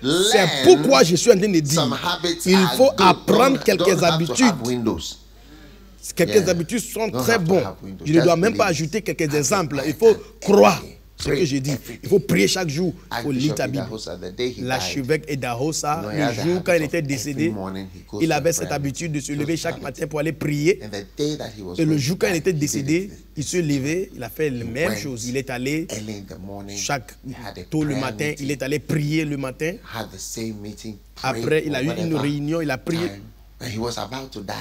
C'est Learn pourquoi je suis en train de dire, some habits il are faut good. apprendre Don't quelques have to habitudes. have windows. Quelques Yeah. habitudes sont Don't très have to bons. have windows. Je ne dois Just même pas believe. ajouter quelques Have exemples. to Il faut pray croire every day. ce que j'ai dit. Pray Il faut every prier chaque jour. Il faut lire Archbishop ta Bible. Idahosa, the day he died, L'archevêque Edahosa, you know, he le had the jour quand il habit était of décédé, every morning he goes il to avait prayer. cette habitude de se lever Just chaque habit. matin pour aller prier. And the day that he was Et le going jour to quand il die, était he did décédé, it il se levait, il a fait la même went chose. Il est allé early in the morning, chaque he had a tôt le prayer matin, meeting, il est allé prier le matin. had the same meeting, prayed Après, il for a eu une whatever réunion, il a prié. time, and he was about to die.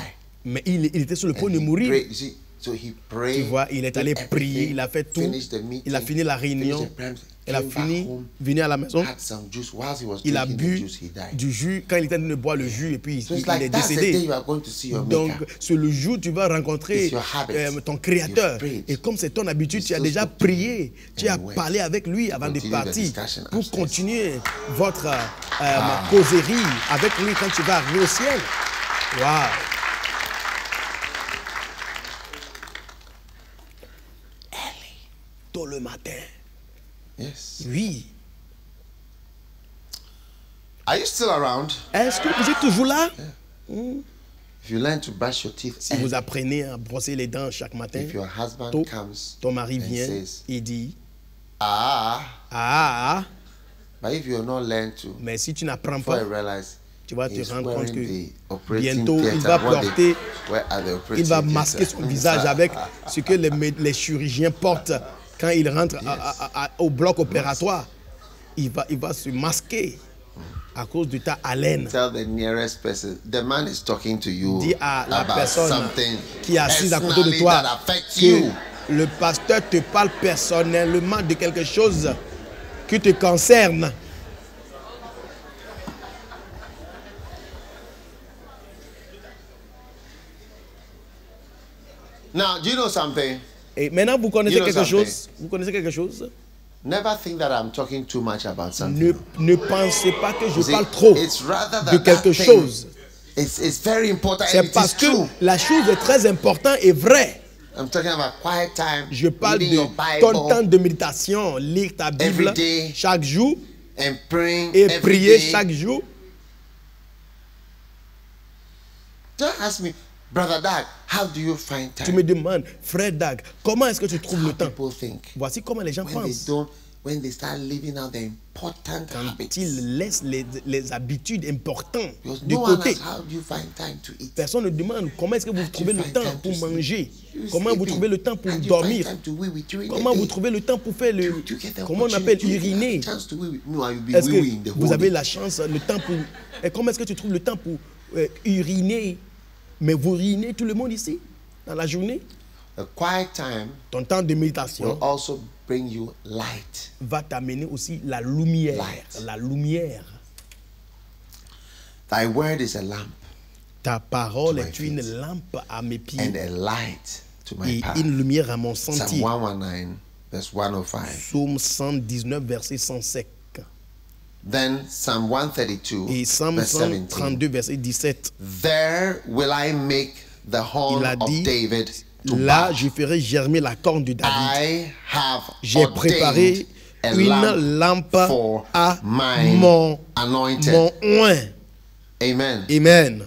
Mais il était sur le point And de he mourir. prayed, you see, so he prayed, Tu vois, il est did allé prier, everything, il a fait tout. finished the meeting, Il a fini la réunion. finished the prayers, Il a came back fini, home, venu à la maison. had some juice. Whilst he was Il a drinking the bu juice, he died. du jus. Quand il était en train de boire le jus, et puis So it's il like est that's the day décédé. you are going to see your Donc, maker. c'est le jour où tu vas rencontrer It's your habit. ton créateur. You've prayed. Et comme c'est ton habitude, You tu as still déjà spoke to him. prié. Tu as And you went. parlé avec lui avant de Continue the partir. discussion Pour upstairs. continuer votre causerie avec lui quand tu vas arriver au ciel. Waouh! Tôt le matin. Yes. Oui. Are you still around? Est-ce que vous êtes toujours là? If you learn to brush your teeth, Si vous apprenez à brosser les dents chaque matin, if your husband tôt, comes ton mari and vient says, et dit, ah, ah, but if you not learn to, mais si tu n'apprends before pas, you realize, tu vas te he's rendre compte wearing que the operating bientôt il theatre, va what they porter, wear at the il operating va masquer theatre. son visage avec ce que les chirurgiens portent quand ils rentrent au bloc opératoire. Il va se masquer à cause de ta haleine. Tell the nearest person, the man is talking to you Dis à la about personne something qui est assise à côté de personally toi that affects que you. le pasteur te parle personnellement de quelque chose qui te concerne. Now, do you know something? Et maintenant, vous connaissez You know quelque something? chose. Vous connaissez quelque chose. Never think that I'm talking too much about something. Ne pensez pas que je You see, parle trop it's rather de that quelque thing, chose. It's very important and C'est it is parce que true. la chose est très importante et vraie. I'm talking about quiet time. Je parle de ton temps de méditation, lire ta Bible chaque jour and praying et prier chaque jour. Don't ask me, Brother Dag, how do you find time? Tu me demandes, frère Dag, comment est-ce que tu trouves le temps? Voici comment les gens pensent. When they start living out the important habits. Quand ils laissent les habitudes importantes de côté. Personne ne demande comment est-ce que vous trouvez le temps pour manger, comment vous trouvez le temps pour dormir, comment vous trouvez le temps pour faire comment on appelle, uriner. Est-ce que vous avez la chance, le temps pour... Et comment est-ce que tu trouves le temps pour uriner? Mais vous urinez tout le monde ici, dans la journée. A quiet time ton temps de méditation will also bring you light. Va t'amener aussi la lumière. Light. La lumière. Thy word is a lamp. Ta parole est une lampe à mes pieds. And a light to my path. Et une lumière à mon sentier. Psalm 119, verse 105. Psaume 119, verset 105. Then Psalm 132, et Psalm 132, verset 17. There will I make the horn of David. Là, je ferai germer la corne de David. J'ai préparé une lampe à mon oint. Amen. Amen.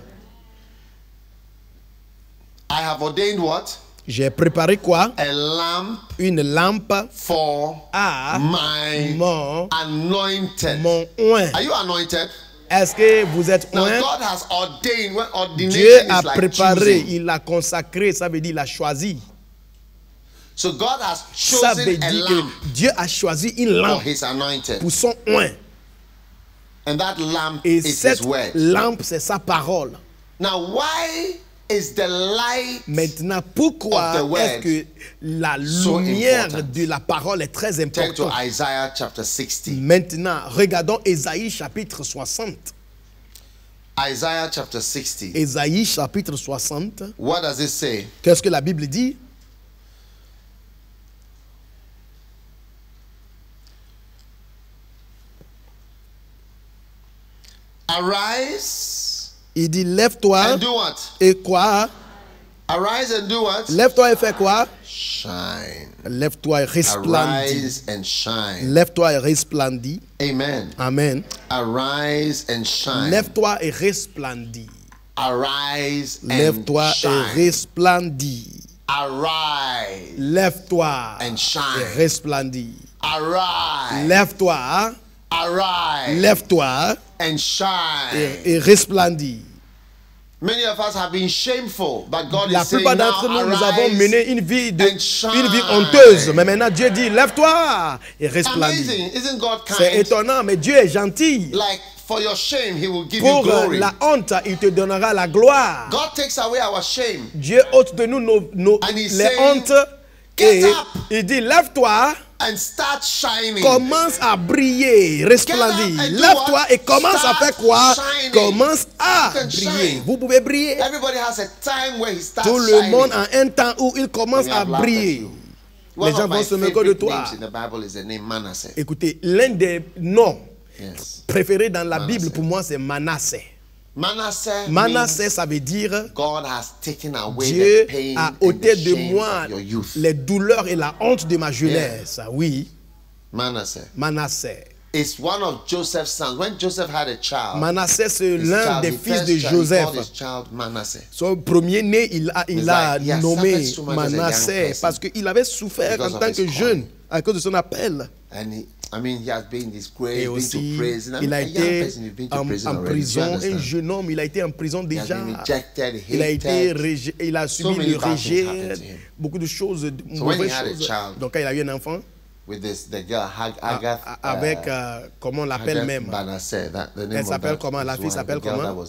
I have ordained what? J'ai préparé quoi? A lamp une lampe à mon anointed. Mon oint. Are you anointed? Est-ce que vous êtes oint? Dieu a préparé, il a consacré, ça veut dire il a choisi. So God has ça veut dire que Dieu a choisi une lampe pour son oint. And that lamp et is cette his word. Lampe, c'est sa parole. Now, why is the light maintenant, pourquoi est-ce que la lumière de la parole est très importante? Turn to Isaiah chapter 60. Maintenant, regardons Ésaïe chapitre 60. Isaiah chapter 60. Ésaïe chapitre 60. What does it say? Qu'est-ce que la Bible dit? Arise. Il dit lève-toi. And do what? Et quoi? Arise and do what? Lève-toi et fais quoi? Shine. Lève-toi et resplendis. Arise and shine. Lève-toi et resplendis. Amen. Amen. Arise and shine. Lève-toi et resplendis. Arise and lève-toi shine. Et resplendis. Arise. Lève-toi and shine. Et resplendis. Arise. Lève-toi. Arise. Lève-toi. And shine. Et resplendis. Many of us have been shameful, but God La is saying plupart d'entre now, nous, nous avons mené une vie une honteuse. Mais maintenant, Dieu dit, lève-toi et resplendis. C'est étonnant, mais Dieu est gentil. Like, for your shame, he will give Pour you glory. la honte, il te donnera la gloire. God takes away our shame. Dieu ôte de nous les hontes. Et il dit, lève-toi. And start shining. Commence à briller, resplendir. Lève-toi et commence à faire quoi? Commence à briller. Vous pouvez briller. Tout le monde a un temps où il commence à briller. Les gens vont se moquer de toi. Écoutez, l'un des noms préférés dans la Bible pour moi, c'est Manasseh. Manasseh, ça veut dire Dieu a ôté de moi les douleurs et la honte de ma jeunesse. Oui. Manasseh. It's one of Joseph's sons. When Joseph had a child, Manasseh, c'est l'un des fils de Joseph. Son premier-né, il a nommé Manasseh parce qu'il avait souffert en tant que jeune à cause de son appel. Et aussi, il a été en prison, un jeune homme, il a été en prison déjà. Il a subi le rejet, beaucoup de choses, mauvaises choses. Donc quand il a eu un enfant, avec, comment on l'appelle même? Elle s'appelle comment? La fille s'appelle comment?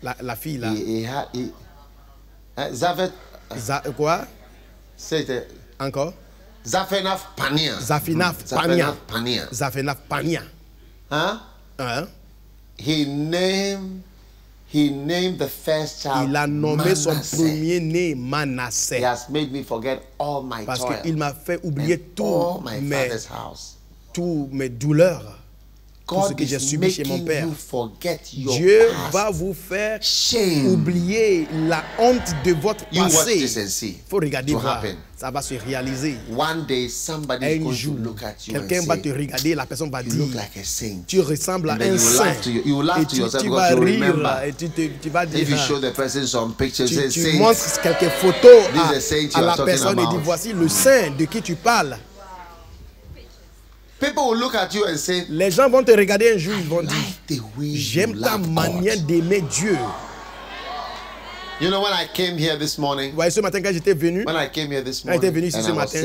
La fille là. Quoi? Encore? Zafenaf Pania. Zafenaf Pania. Zafenaf Pania. Huh? He named the first child. Il a nommé son premier-né Manasseh. He has made me forget all my parce toil. Parce qu'il m'a fait oublier toutes mes douleurs. tout ce que j'ai subi chez mon père. Dieu va vous faire oublier la honte de votre passé. Il faut regarder voir. Ça va se réaliser. Un jour, quelqu'un va te regarder, la personne va dire, tu ressembles à un saint. Et tu vas rire et tu vas dire, tu montres quelques photos à la personne et dis, voici le saint de qui tu parles. Les gens vont te regarder un jour, ils vont dire, j'aime ta manière d'aimer Dieu. You know, when I came here this morning, vous voyez, ce matin quand j'étais venu, ici ce matin,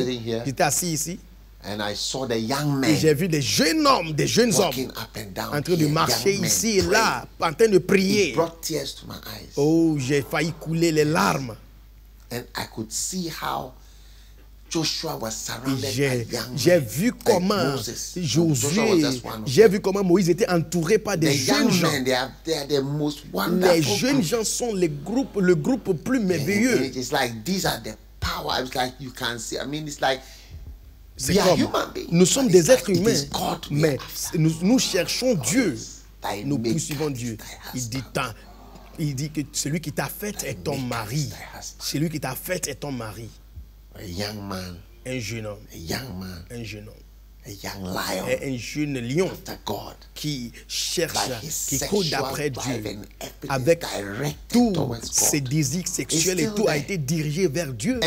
j'étais assis ici, and I saw the young men, et j'ai vu des jeunes hommes en train de marcher ici et là, en train de prier. It brought tears to my eyes. Oh, j'ai failli couler les larmes. And I could see how Joshua was surrounded by young men. J'ai vu comment Josué, j'ai vu comment Moïse était entouré par des jeunes gens. Les jeunes gens sont le groupe plus merveilleux. It's like these are the power. It's like you can see. I mean, it's like c'est comme nous sommes des êtres humains, mais nous cherchons Dieu. Nous poursuivons Dieu. Il dit que celui qui t'a fait est ton mari. Celui qui t'a fait est ton mari. A young man, un jeune homme, un jeune homme, a young lion, et un jeune lion qui cherche, qui court d'après Dieu, avec tous ses désirs sexuels et tout a été dirigé vers Dieu.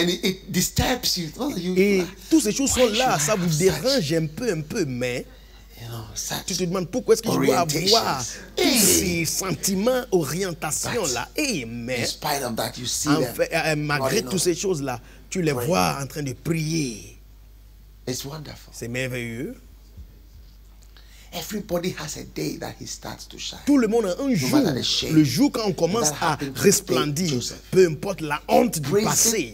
Et toutes ces choses sont là, ça vous dérange un peu, mais tu te demandes pourquoi est-ce que je dois avoir tous ces sentiments, orientations là. Mais malgré toutes ces choses là, tu les vois en train de prier. C'est merveilleux. Everybody has a day that he starts to shine. Tout le monde a un jour, le jour quand on commence à resplendir, peu importe la honte du passé.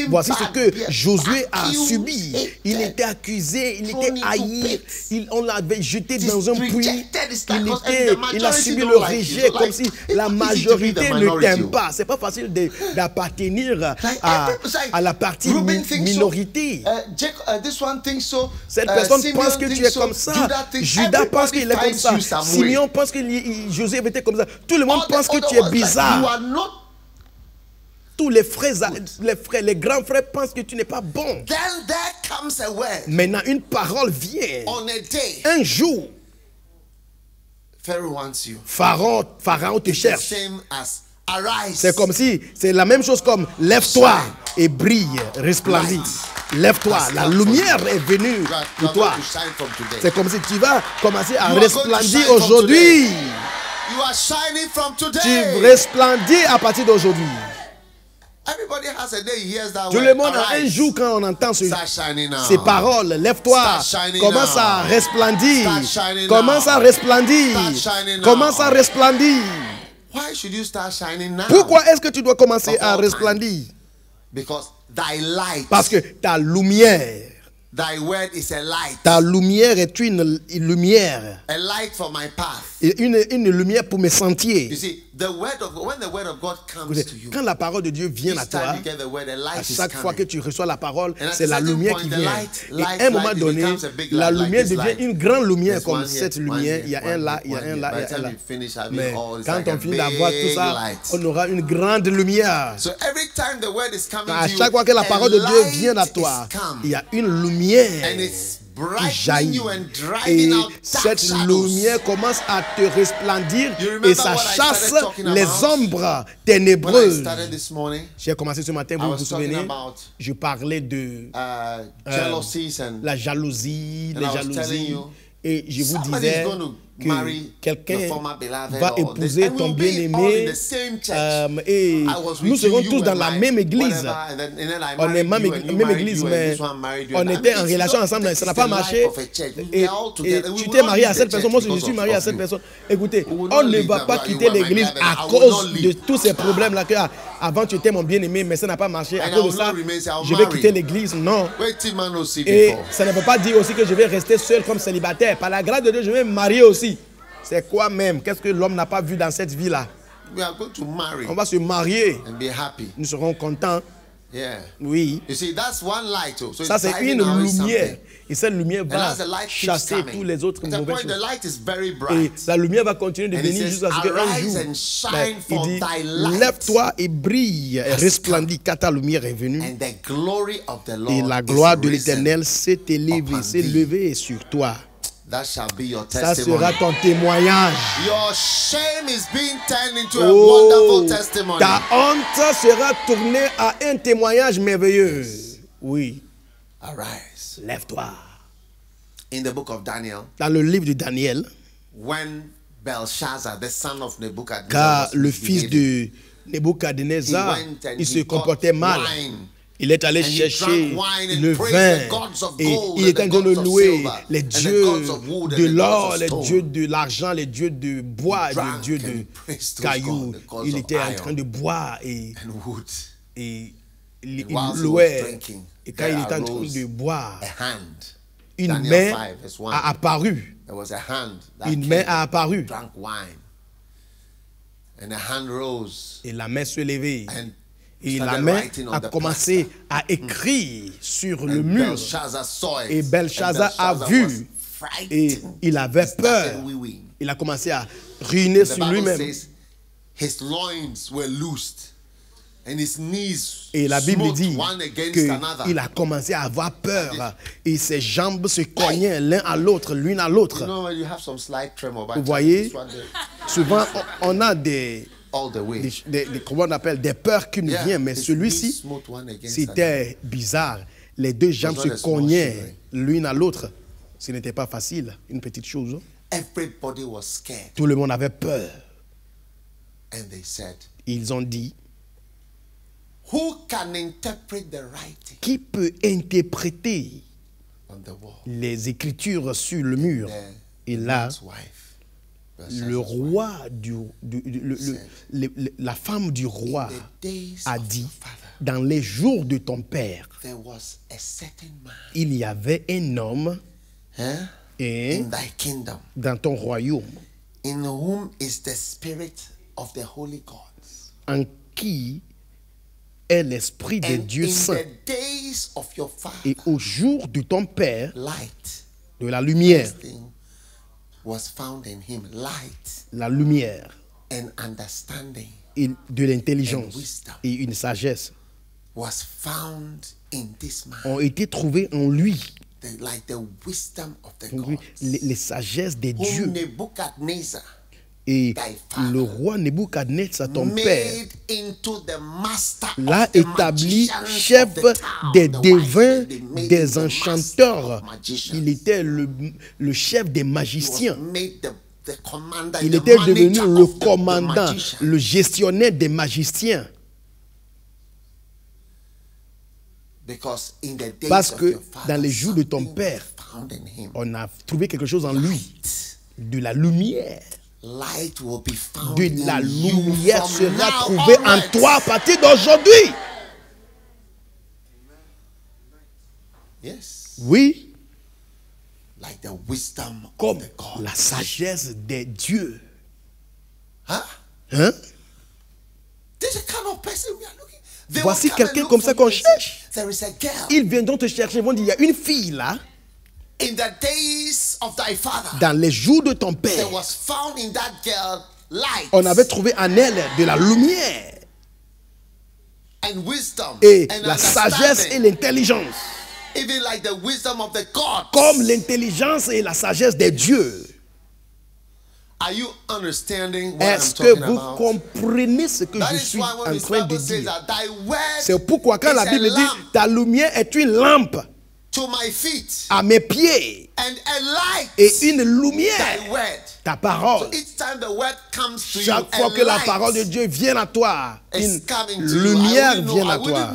Voici ce que Josué a subi. Il était accusé, il était haï, on l'avait jeté dans un puits. Il a subi le rejet comme si la majorité ne t'aime pas. C'est pas facile d'appartenir à la partie minorité. Cette personne pense que tu es comme ça. Judas pense qu'il est comme ça. Simeon pense que Joseph était comme ça. Tout le monde pense que tu es bizarre. Tous les frères, les grands frères pensent que tu n'es pas bon. Maintenant, une parole vient. Un jour, Pharaon te cherche. C'est comme si, c'est la même chose comme lève-toi et brille, resplendis. Lève-toi, la lumière est venue pour toi. C'est comme si tu vas commencer à resplendir aujourd'hui. Tu resplendis à partir d'aujourd'hui. Tout le monde a un jour quand on entend ces paroles. Lève-toi, commence à resplendir. Commence à resplendir. Commence à resplendir. Pourquoi est-ce que tu dois commencer à resplendir? Parce que ta lumière, ta lumière est une lumière. Une lumière pour mes sentiers. Quand la parole de Dieu vient à toi, à chaque fois que tu reçois la parole, c'est la lumière qui vient. Et à un moment donné, la lumière devient une grande lumière comme cette lumière. Il y a un là, il y a un là, il y a un là. Mais quand on finit d'avoir tout ça, on aura une grande lumière. À chaque fois que la parole de Dieu vient à toi, il y a une lumière qui jaillit. Et cette lumière commence à te resplendir et ça chasse les ombres ténébreuses. J'ai commencé ce matin, vous vous souvenez, je parlais de la jalousie, les jalousies. Et je vous disais que quelqu'un va épouser ton bien-aimé et nous serons tous dans la même église. On est même église, mais on était en relation ensemble, mais ça n'a pas marché. Et tu t'es marié à cette personne, moi je suis marié à cette personne. Écoutez, on ne va pas quitter l'église à cause de tous ces problèmes-là. Avant tu étais mon bien-aimé, mais ça n'a pas marché. À cause de ça, je vais quitter l'église. Non. Et ça ne veut pas dire aussi que je vais rester seul comme célibataire. Par la grâce de Dieu, je vais me marier aussi. C'est quoi même? Qu'est-ce que l'homme n'a pas vu dans cette vie-là? On va se marier. Nous serons contents. Yeah. Oui. You see, that's one light too. So ça, c'est une lumière. Et cette lumière va chasser tous les autres mauvaises choses. Et la lumière va continuer de venir jusqu'à ce qu'un jour, il dit, lève-toi et brille, et resplendis, car ta lumière est venue. Et la gloire de l'Éternel s'est élevée, s'est levée sur toi. Ça sera ton témoignage. Ta honte sera tournée à un témoignage merveilleux. Oui. Arise. Lève-toi. In the book of Daniel, dans le livre de Daniel, when Belshazzar, the son of Nebuchadnezzar, car le fils de Nebuchadnezzar, il se comportait mal. Il est allé chercher le vin et il est en train de louer les dieux de l'or, les dieux de l'argent, les dieux de bois, les dieux de cailloux. Il était en train de boire et il louait. Et quand il était en train de boire, une main a apparu. Une main a apparu. Et la main se levait. Et la main a commencé à écrire sur le mur. Et Belshazzar a vu. Et il avait peur. Il a commencé à ruiner sur lui-même. Et la Bible dit qu'il a commencé à avoir peur. Et ses jambes se cognaient l'un à l'autre, l'une à l'autre. Vous voyez, souvent on a comment on appelle, des peurs qui nous viennent, mais celui-ci, c'était bizarre. Les deux jambes se cognaient l'une à l'autre. Ce n'était pas facile, une petite chose. Tout le monde avait peur. Ils ont dit, qui peut interpréter les écritures sur le mur? Et là, le roi, la femme du roi a dit, dans les jours de ton père, il y avait un homme dans ton royaume en qui est l'esprit des dieux saints. Et au jour de ton père, de la lumière, la lumière et de l'intelligence et une sagesse ont été trouvés en lui. Les sagesses des dieux. Et le roi Nebuchadnezzar, ton père, l'a établi chef des devins, des enchanteurs. Il était le chef des magiciens. Il était devenu le commandant, le gestionnaire des magiciens. Parce que dans les jours de ton père, on a trouvé quelque chose en lui, de la lumière. De la lumière sera trouvée en toi à partir d'aujourd'hui. Oui. Comme la sagesse des dieux. Hein? Voici quelqu'un comme ça qu'on cherche. Ils viendront te chercher. Ils vont dire, il y a une fille là. Dans les jours de ton père, on avait trouvé en elle de la lumière et la sagesse et l'intelligence, comme l'intelligence et la sagesse des dieux. Est-ce que vous comprenez ce que je suis en train de dire? C'est pourquoi quand la Bible dit ta lumière est une lampe à mes pieds et une lumière, ta parole. Chaque fois que la parole de Dieu vient à toi, une lumière vient à toi.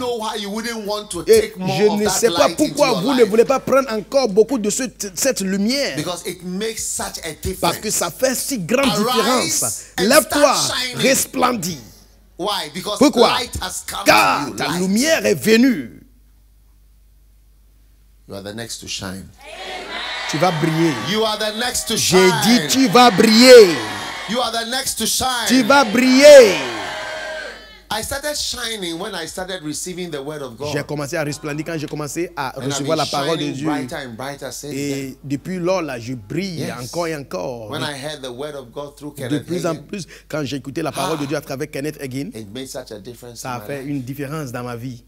Et je ne sais pas pourquoi vous ne voulez pas prendre encore beaucoup de cette lumière. Parce que ça fait si grande différence. Lève-toi, resplendis. Pourquoi? Car ta lumière est venue. You are the next to shine. Tu vas briller. You are the next to J'ai shine. dit tu vas briller. You are the next to shine. Tu vas briller. J'ai commencé à resplendir quand j'ai commencé à recevoir la parole de Dieu. Et depuis lors, là, je brille encore et encore. De plus en plus, quand j'ai écouté la parole de Dieu à travers Kenneth Hagin, ça a fait une différence dans ma vie.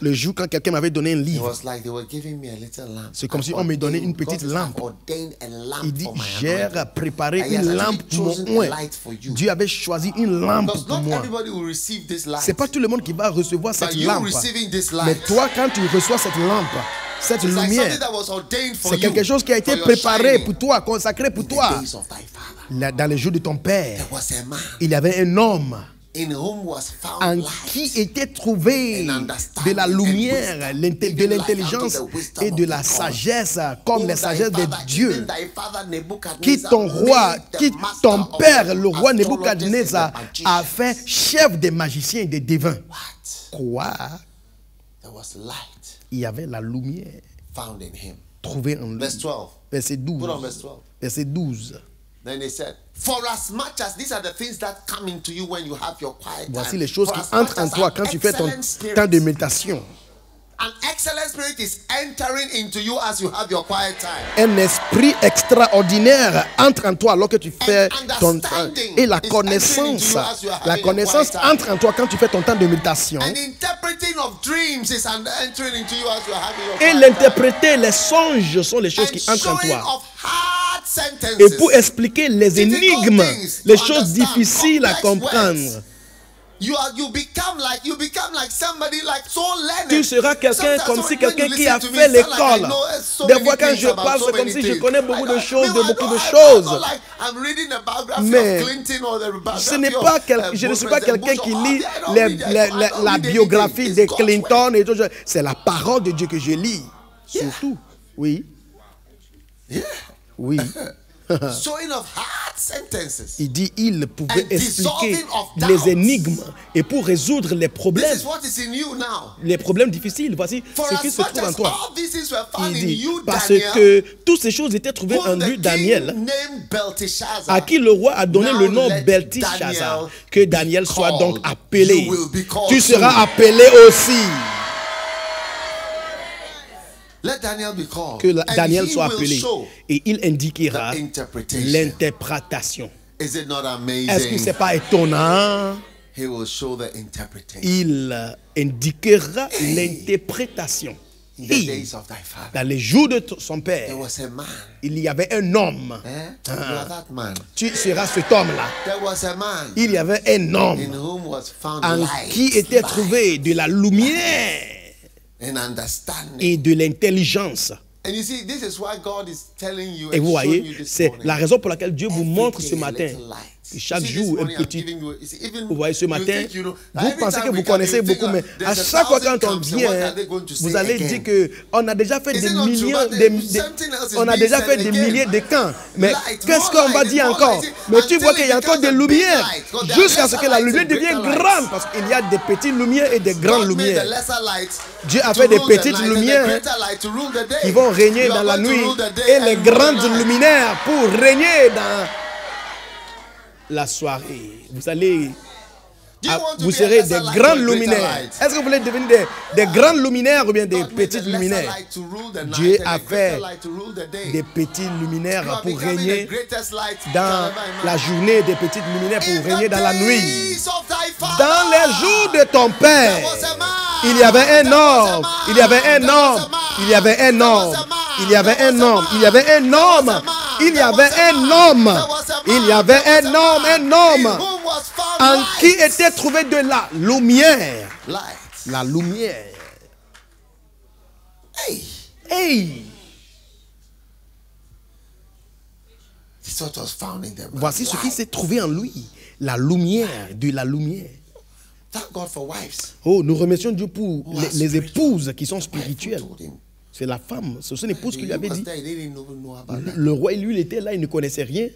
Le jour quand quelqu'un m'avait donné un livre, c'est comme si on me donnait une petite lampe. Il dit, j'ai préparé une lampe pour moi. Dieu avait choisi une lampe pour moi. Ce n'est pas tout le monde qui va recevoir cette lampe. Mais toi, quand tu reçois cette lampe, cette lumière, c'est quelque chose qui a été préparé pour toi, consacré pour toi. Dans les jours de ton père, il y avait un homme en qui était trouvé de la lumière, de l'intelligence et de la sagesse, comme la sagesse de Dieu, qui ton roi, qui ton père, le roi Nebuchadnezzar, a fait chef des magiciens et des devins. Quoi? Il y avait la lumière trouvée en lui. Verset 12. Verset 12. Voici les choses qui entrent en toi quand tu fais ton temps de méditation. Un esprit extraordinaire entre en toi alors que tu fais ton temps. Et la connaissance entre en toi quand tu fais ton temps de méditation. Et l'interpréter, les songes sont les choses qui entrent en toi. Et pour expliquer les énigmes, les choses difficiles à comprendre, tu seras quelqu'un comme si quelqu'un qui a fait l'école. Des fois quand je parle, c'est comme si je connais beaucoup de choses, Mais je ne suis pas quelqu'un qui lit la biographie de Clinton et tout. C'est la parole de Dieu que je lis. Surtout. Oui. Oui. Il dit il pouvait expliquer les énigmes et pour résoudre les problèmes difficiles. Voici ce qui se trouve en toi. Il dit parce que toutes ces choses étaient trouvées en lui, Daniel, à qui le roi a donné le nom Belteshazzar. Que Daniel soit donc appelé. Tu seras appelé aussi. Que Daniel soit appelé et il indiquera l'interprétation. Est-ce que ce n'est pas étonnant? Il indiquera l'interprétation. Dans les jours de son père, il y avait un homme. Tu seras cet homme-là. Il y avait un homme en qui était trouvé de la lumière et de l'intelligence. Et vous voyez, c'est la raison pour laquelle Dieu vous montre ce matin. Chaque jour, un petit. Vous voyez, ce matin, vous pensez que vous connaissez beaucoup, mais à chaque fois quand on vient, vous allez dire qu'on a déjà fait des millions, on a déjà fait des milliers de camps. Mais qu'est-ce qu'on va dire encore? Mais tu vois qu'il y a encore des lumières, jusqu'à ce que la lumière devienne grande, parce qu'il y a des petites lumières et des grandes lumières. Dieu a fait des petites lumières qui vont régner dans la nuit et les grandes luminaires pour régner dans la soirée. Vous allez, vous serez des grands luminaires. Est-ce que vous voulez devenir des grands luminaires ou bien des petites luminaires? Dieu a fait des petits luminaires pour régner dans la journée, des petites luminaires pour régner dans la nuit. Dans les jours de ton père, il y avait un homme, il y avait un homme, il y avait un homme, il y avait un homme, il y avait un homme, il y avait un homme, il y avait un homme en qui était trouvé de la lumière. La lumière. Hey. Voici ce qui s'est trouvé en lui. La lumière, de la lumière. Oh, nous remercions Dieu pour les épouses qui sont spirituelles. C'est la femme, c'est son épouse qui lui avait dit. Le roi, lui, il était là, il ne connaissait rien.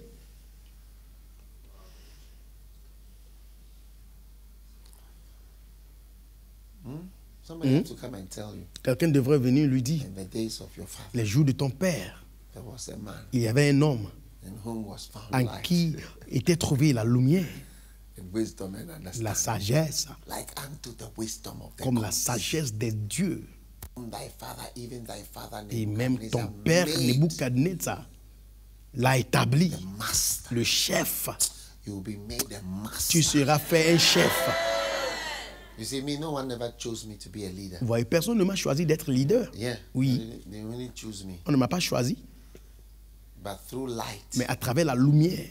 Quelqu'un devrait venir lui dire, les jours de ton père, il y avait un homme en qui était trouvée la lumière. La sagesse, comme la sagesse des dieux. Et même ton père Nebuchadnezzar l'a établi, le chef. Tu seras fait un chef. Vous voyez, personne ne m'a choisi d'être leader. Oui, on ne m'a pas choisi. Mais à travers la lumière,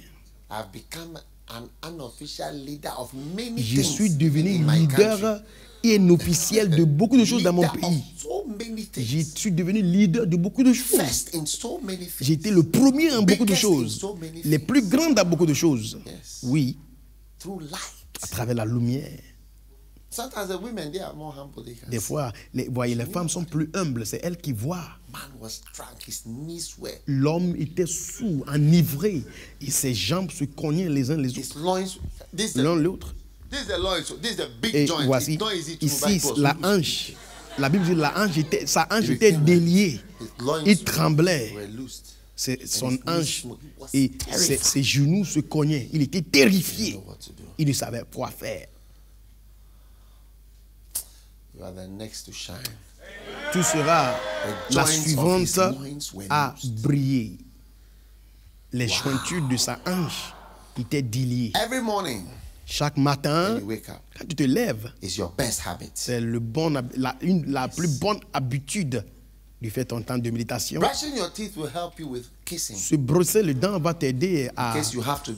je suis devenu leader inofficiel de beaucoup de choses dans mon pays. Je suis devenu leader de beaucoup de choses. J'ai été le premier en beaucoup de choses. Les plus grands dans beaucoup de choses. Oui. À travers la lumière. Des fois, les femmes sont plus humbles. C'est elles qui voient. L'homme était sourd, enivré. Et ses jambes se cognaient les uns les autres. L'un l'autre. Et voici, ici, la hanche. La Bible dit sa hanche était déliée. Il tremblait. Son hanche et ses genoux se cognaient. Il était terrifié. Il ne savait quoi faire. Tu seras la suivante à briller. Les jointures de sa hanche étaient déliées. Chaque matin, quand tu te lèves, c'est la plus bonne habitude de faire ton temps de méditation. Se brosser les dents va t'aider à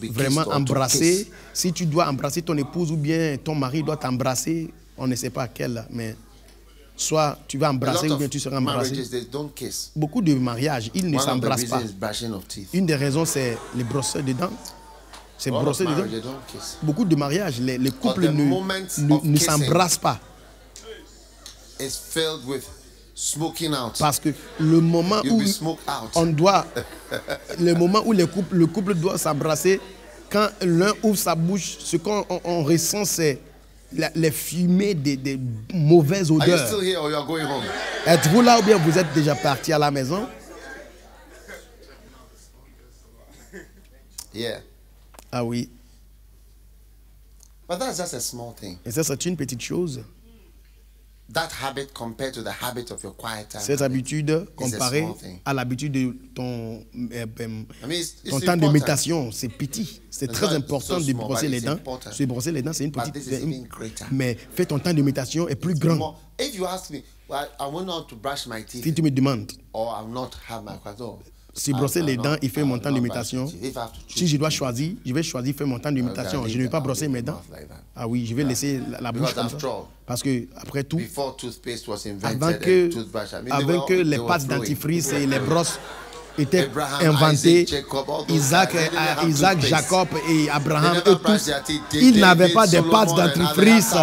vraiment embrasser. Si tu dois embrasser ton épouse ou bien ton mari doit t'embrasser, on ne sait pas quel, mais soit tu vas embrasser ou bien tu seras embrassé. Beaucoup de mariages, ils ne s'embrassent pas. Une des raisons, c'est les brosseurs de dents. C'est brosser les dents. Beaucoup de mariages, les couples ne s'embrassent pas. Parce que le moment où le couple doit s'embrasser, quand l'un ouvre sa bouche, ce qu'on ressent, c'est les fumées des mauvaises odeurs. Êtes-vous là ou bien vous êtes déjà parti à la maison? Ah oui. Et ça, c'est une petite chose. Cette habitude comparée à l'habitude de ton temps de méditation, c'est petit. C'est très important de brosser les dents. Se brosser les dents, c'est une petite. Mais fais ton temps de méditation est plus grand. Si tu me demandes, si brosser les dents, il fait mon temps de méditation. Si je dois choisir, je vais choisir faire mon temps de méditation. Je ne vais pas brosser mes dents. Ah oui, je vais laisser la bouche comme ça. Parce que, après tout, avant que les pâtes dentifrice et les brosses étaient inventées, Isaac, Jacob et Abraham, eux tous, ils n'avaient pas de pâtes dentifrice.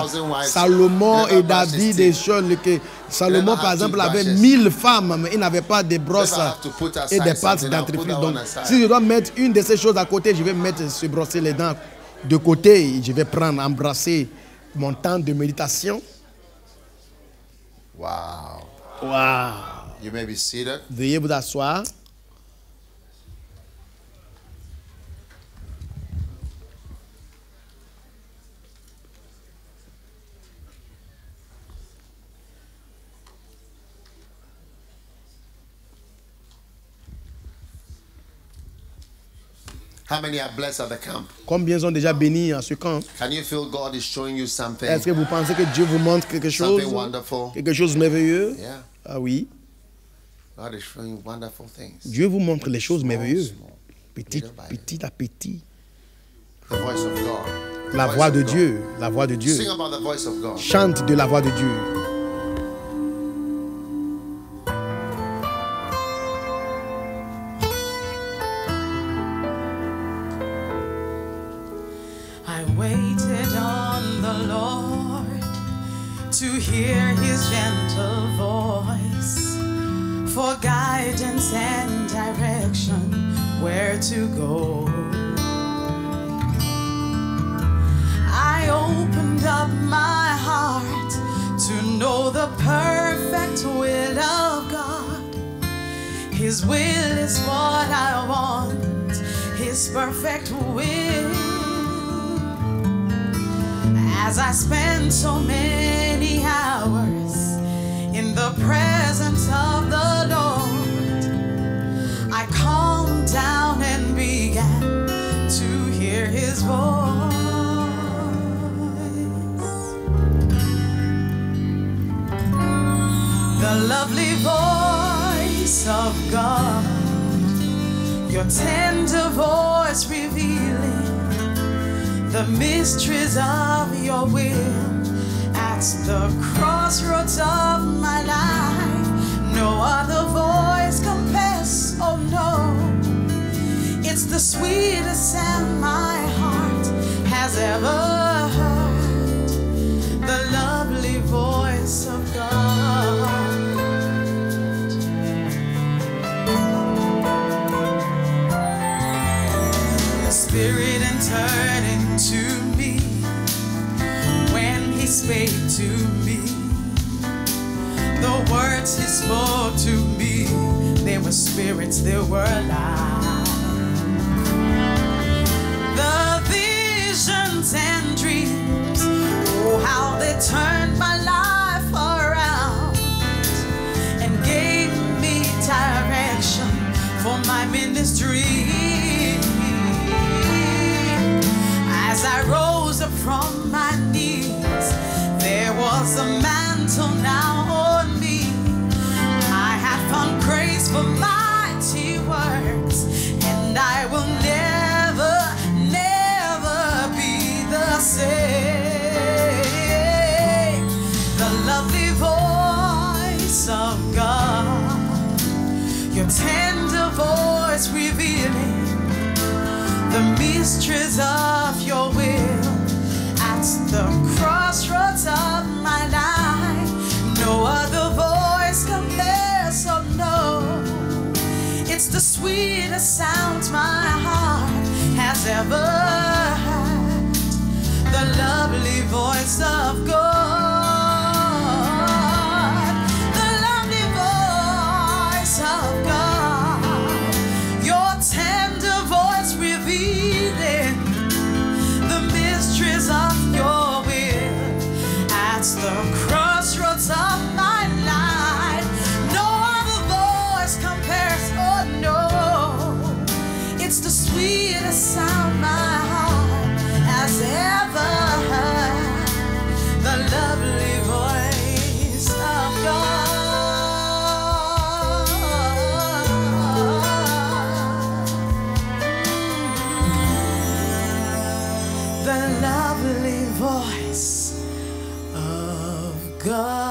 Salomon et David et Shaul, Salomon, par exemple, avait 1000 femmes, mais il n'avait pas de brosses et des pâtes dentifrice. Donc, si je dois mettre une de ces choses à côté, je vais mettre se brosser les dents de côté. Je vais prendre, embrasser mon temps de méditation. Wow. You may be seated. Veuillez vous asseoir. How many are blessed at the camp? Combien sont déjà bénis à ce camp? Can you feel God is showing you something? Est-ce que vous pensez que Dieu vous montre quelque chose? Something wonderful. Quelque chose de merveilleux? Yeah. Ah oui. God is showing you wonderful things. Dieu vous montre les choses merveilleuses. Petit à petit. The voice of God. La voix de Dieu. La voix de Dieu. Sing about the voice of God. Chante de la voix de Dieu. To hear his gentle voice for guidance and direction where to go. I opened up my heart to know the perfect will of God. His will is what I want, his perfect will. As I spend so many hours in the presence of the Lord, I calmed down and began to hear His voice. The lovely voice of God, your tender voice revealing the mysteries of your will at the crossroads of my life. No other voice compares, oh no. It's the sweetest sound my heart has ever heard. The lovely voice of God. The Spirit entered into me when He spake to me. The words He spoke to me, they were spirits, they were life. The visions and dreams, oh how they turned my life around and gave me direction for my ministry. As I rose up from my knees, there was a mantle now on me. I had found grace for mighty works, and I will never, never be the same. The lovely voice of God, your tender voice revealing the mysteries of your will at the crossroads of my life. No other voice compares, oh no. It's the sweetest sound my heart has ever heard. The lovely voice of God. The lovely voice of God. Your tender voice revealing the mysteries of your will at the crossroads of my life. No other voice compares, oh no. It's the sweetest sound my heart has ever heard. The lovely voice of God. The lovely voice of God.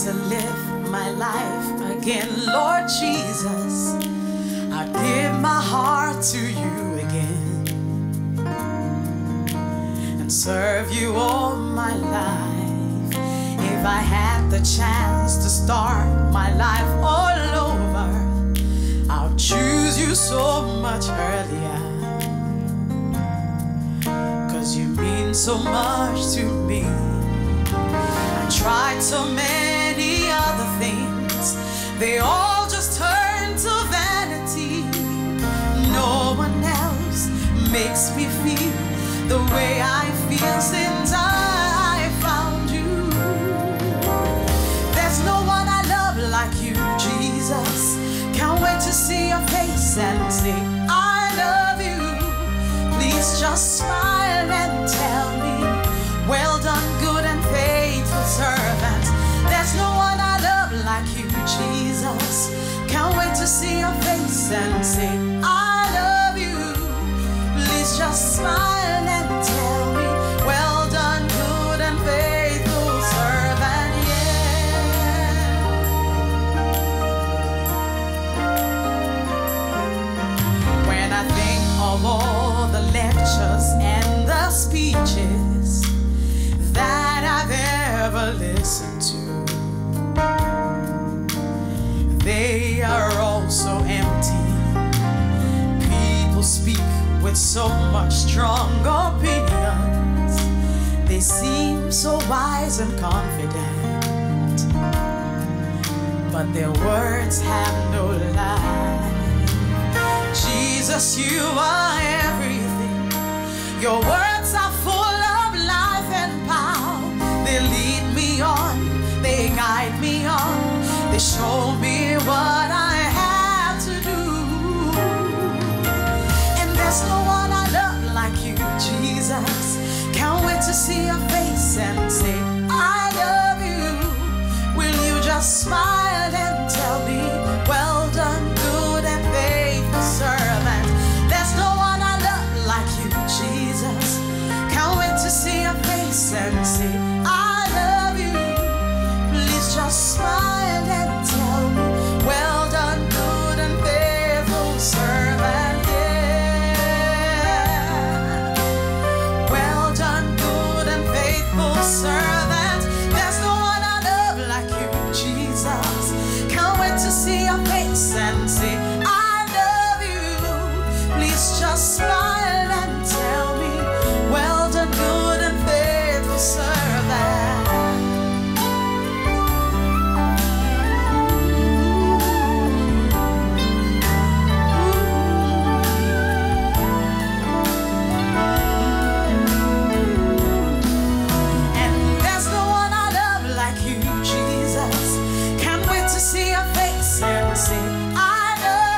To live my life again, Lord Jesus, I give my heart to you again and serve you all my life. If I had the chance to start my life all over, I'll choose you so much earlier, 'cause you mean so much to me. I tried so many other things, they all just turn to vanity. No one else makes me feel the way I feel since I found you. There's no one I love like you, Jesus. Can't wait to see your face and say I love you. Please just smile and tell me, well done, good and faithful servant. There's no one I love like you, Jesus. Can't wait to see your face and say I love you. Please just smile and tell me, well done, good and faithful servant. Yeah. of all the lectures and the speeches that I've ever listened to, they are all so empty. People speak with so much strong opinions. They seem so wise and confident, but their words have no life. Jesus, you are everything. Your words are full of life and power. They lead me on, they guide me on, they show me what I have to do. And there's no one I love like you, Jesus. Can't wait to see your face and say, I love you. Will you just smile and tell me, well done, good and faithful servant. There's no one I love like you, Jesus. Can't wait to see your face and say, I love you. Please just smile and tell me, well done, good and faithful servant. Yeah. Well done, good and faithful servant. There's no one I love like you, Jesus. Can't wait to see your face and say, I love you. Please just smile and tell me, well done, good and faithful servant. And there's no one I love like you, Jesus. Can't wait to see your face and say, I love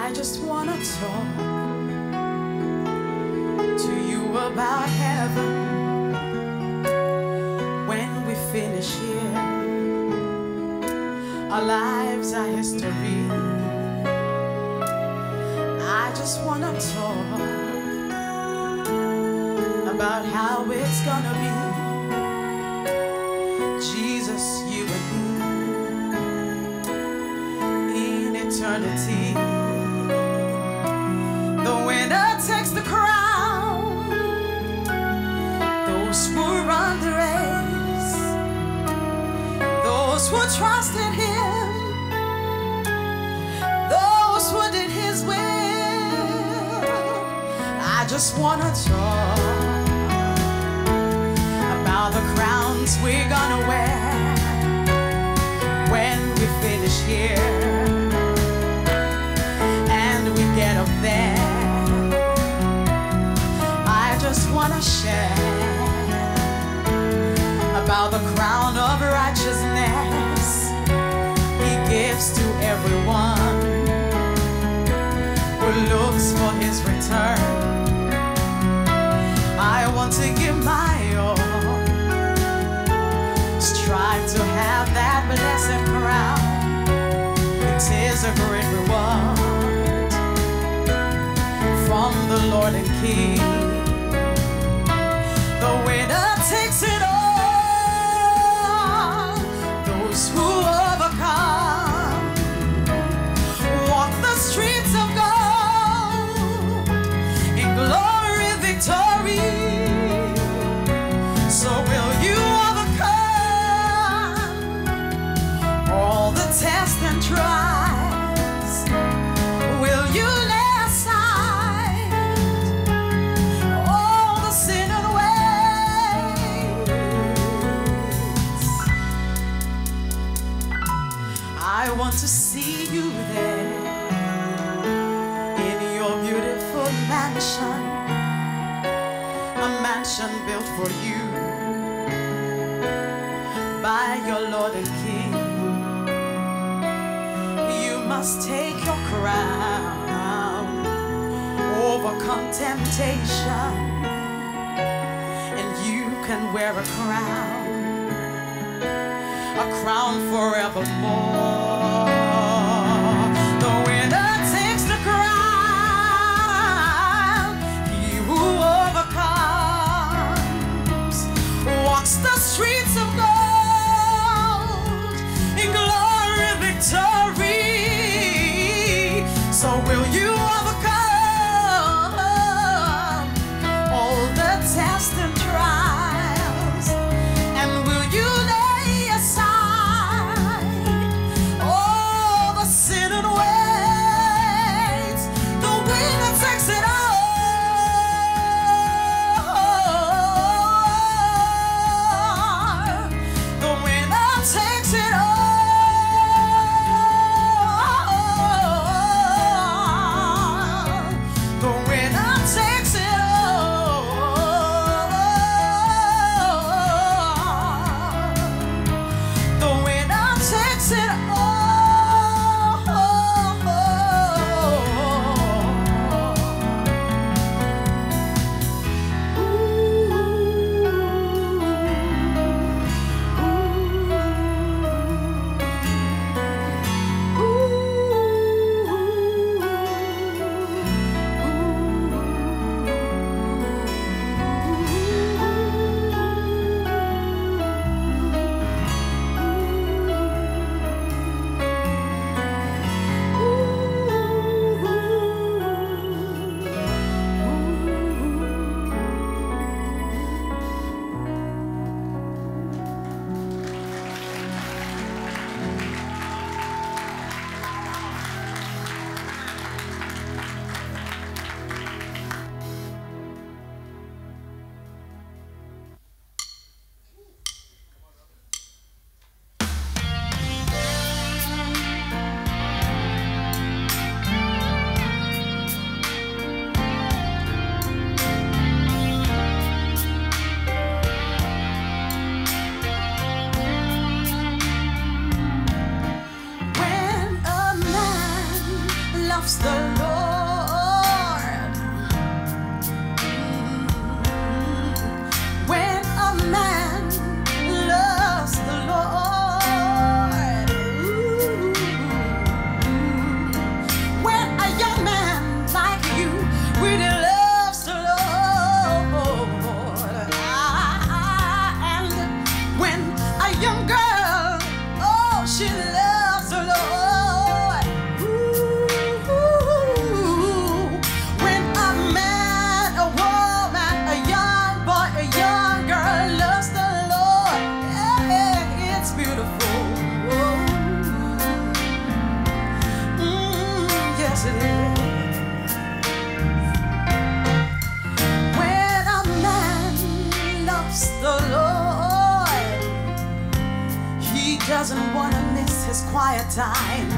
I just wanna talk to you about heaven when we finish here. Our lives are history. I just wanna talk about how it's gonna be. Jesus, you and me in eternity. The winner takes the crown. Those who run the race, those who trust in Him, those who did His will. I just wanna talk about the crowns we're gonna wear when we finish here and we get up there. I just wanna share about the crown of righteousness He gives to everyone who looks for His return. I want to give my all, strive to have that blessed crown. It is a great reward from the Lord and King. The winner takes it all. Those who overcome walk the streets of gold in glory, victory. So will you overcome all the tests and trials? Will you lay aside all the sin and ways? I want to see you there in your beautiful mansion, a mansion built for you by your Lord and King. You must take your crown, overcome temptation, and you can wear a crown forevermore. The winner takes the crown. He who overcomes walks the streets of gold in glory, victory. So will you overcome all the tests and trials? And will you lay aside all she loves the Lord. Ooh, when a man, a woman, a young boy, a young girl loves the Lord, yeah, it's beautiful. Yes, it is. When a man loves the Lord, he doesn't want to miss his quiet time.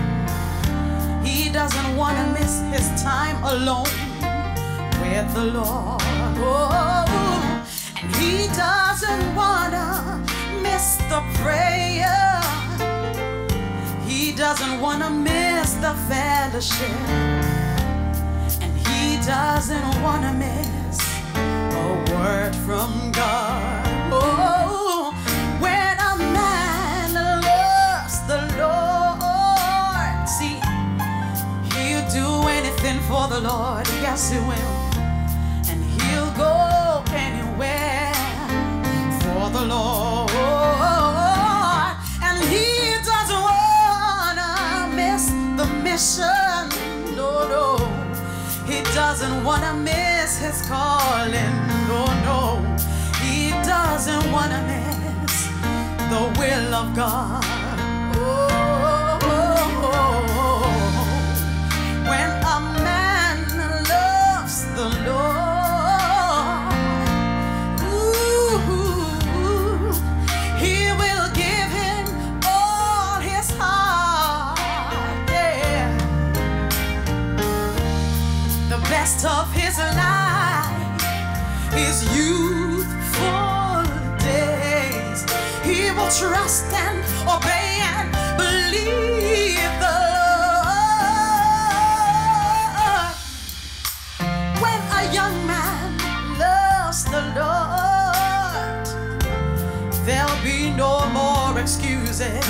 He doesn't want to miss his time alone with the Lord. Oh, and he doesn't want to miss the prayer. He doesn't want to miss the fellowship. And he doesn't want to miss a word from God. Oh, when a man loves the Lord, see, he'll do anything for the Lord. Yes, he will. And he'll go anywhere for the Lord. And he doesn't want to miss the mission. No, no. He doesn't want to miss his calling. No, no. He doesn't want to miss the will of God. Oh, when a man loves the Lord, ooh, he will give him all his heart. Yeah. The best of his life is youthful days. He will trust and obey and believe the Lord. When a young man loves the Lord, there'll be no more excuses,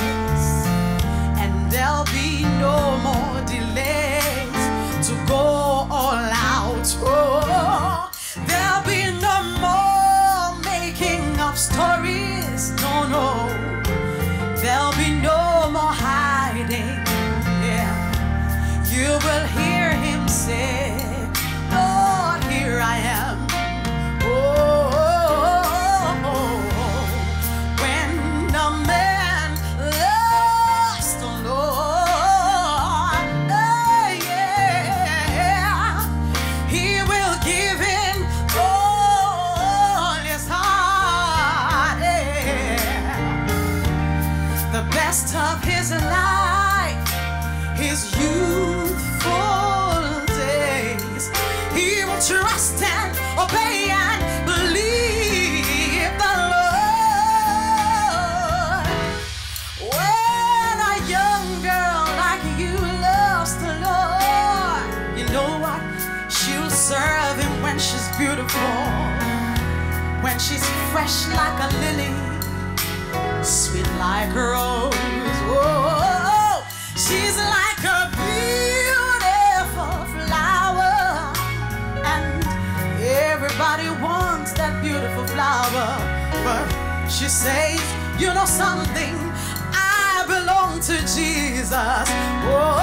and there'll be no more delays to go all out. Oh, there'll be no more making up stories. No, no. There'll be no more hiding. Yeah. You will hear him say, Lord, here I am. Oh, when a man loves the Lord, yeah, he will give him all his heart. Yeah. The best of his life, his youthful days, he will trust and obey and believe the Lord. When a young girl like you loves the Lord, you know what? She'll serve him when she's beautiful, when she's fresh like a lily, sweet like a rose. Oh, she's like a beautiful flower, and everybody wants that beautiful flower. But she says, you know something, I belong to Jesus. Oh,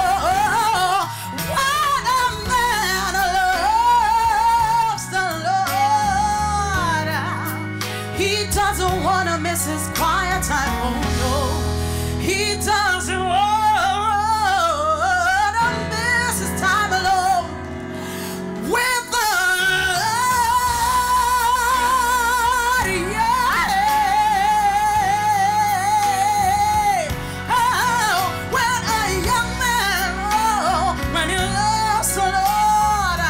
what a man loves the Lord. He doesn't want to miss his quiet time. Oh no, he doesn't want to miss his time alone with the Lord. Yeah. Oh, when a young man, oh, when he loves the Lord,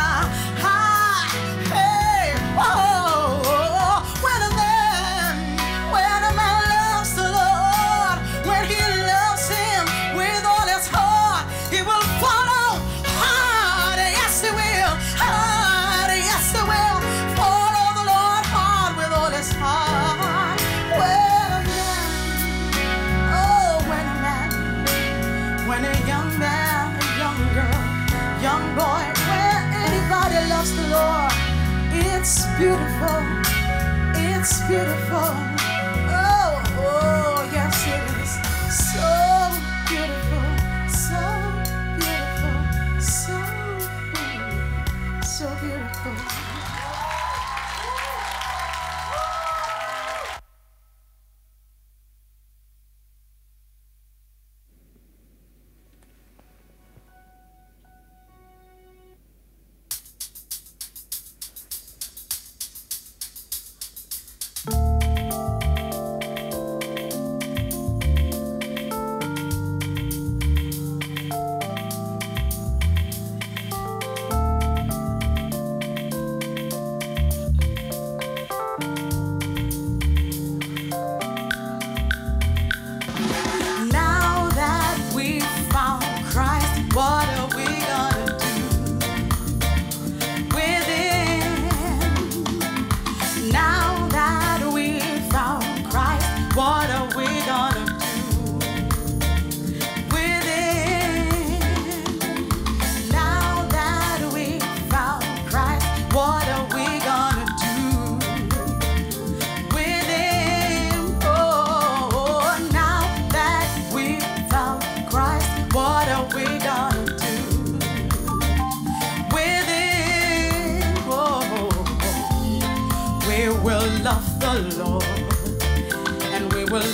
hey, oh, when a man loves the Lord, when he loves him with all his heart, he will follow hard. Yes, he will. Hard. Yes, he will. Follow the Lord hard with all his heart. When a man, oh, when a young man, a young girl, young boy, when anybody loves the Lord, it's beautiful. It's beautiful. Oh, oh, yes, it is so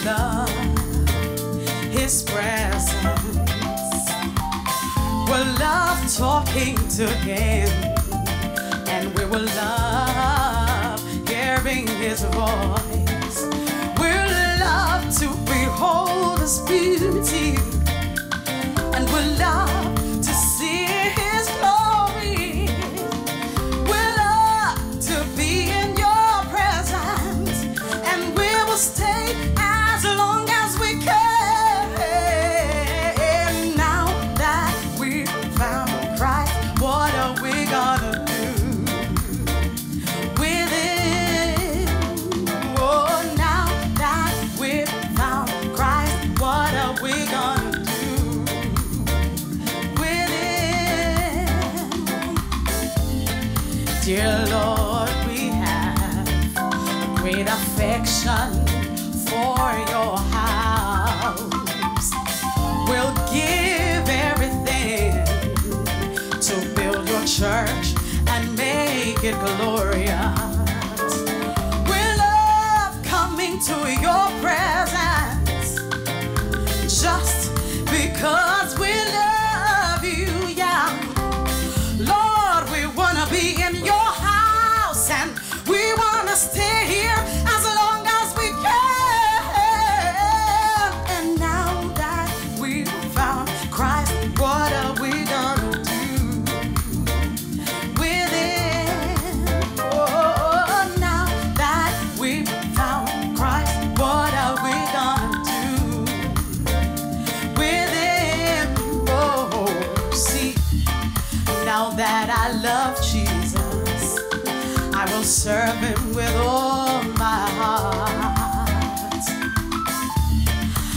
love His presence. We'll love talking to Him, and we will love hearing His voice. We'll love to behold His beauty, and we'll love to see His glory. We'll love to be in Your presence, and we will stay as long as we can. Now that we've found Christ, what are we gonna do with Him? Oh, now that we've found Christ, what are we gonna do with Him? Dear Lord, we have great affection for Your house. We'll give everything to build Your church and make it glorious. We love coming to Your presence just because we love You, yeah. Lord, we wanna be in Your house, and we wanna stay here as long as we can. And now that we've found Christ, what are we gonna do with Him? Oh, now that we've found Christ, what are we gonna do with Him? Oh, see, now that I love Jesus, I will serve Him with all my heart.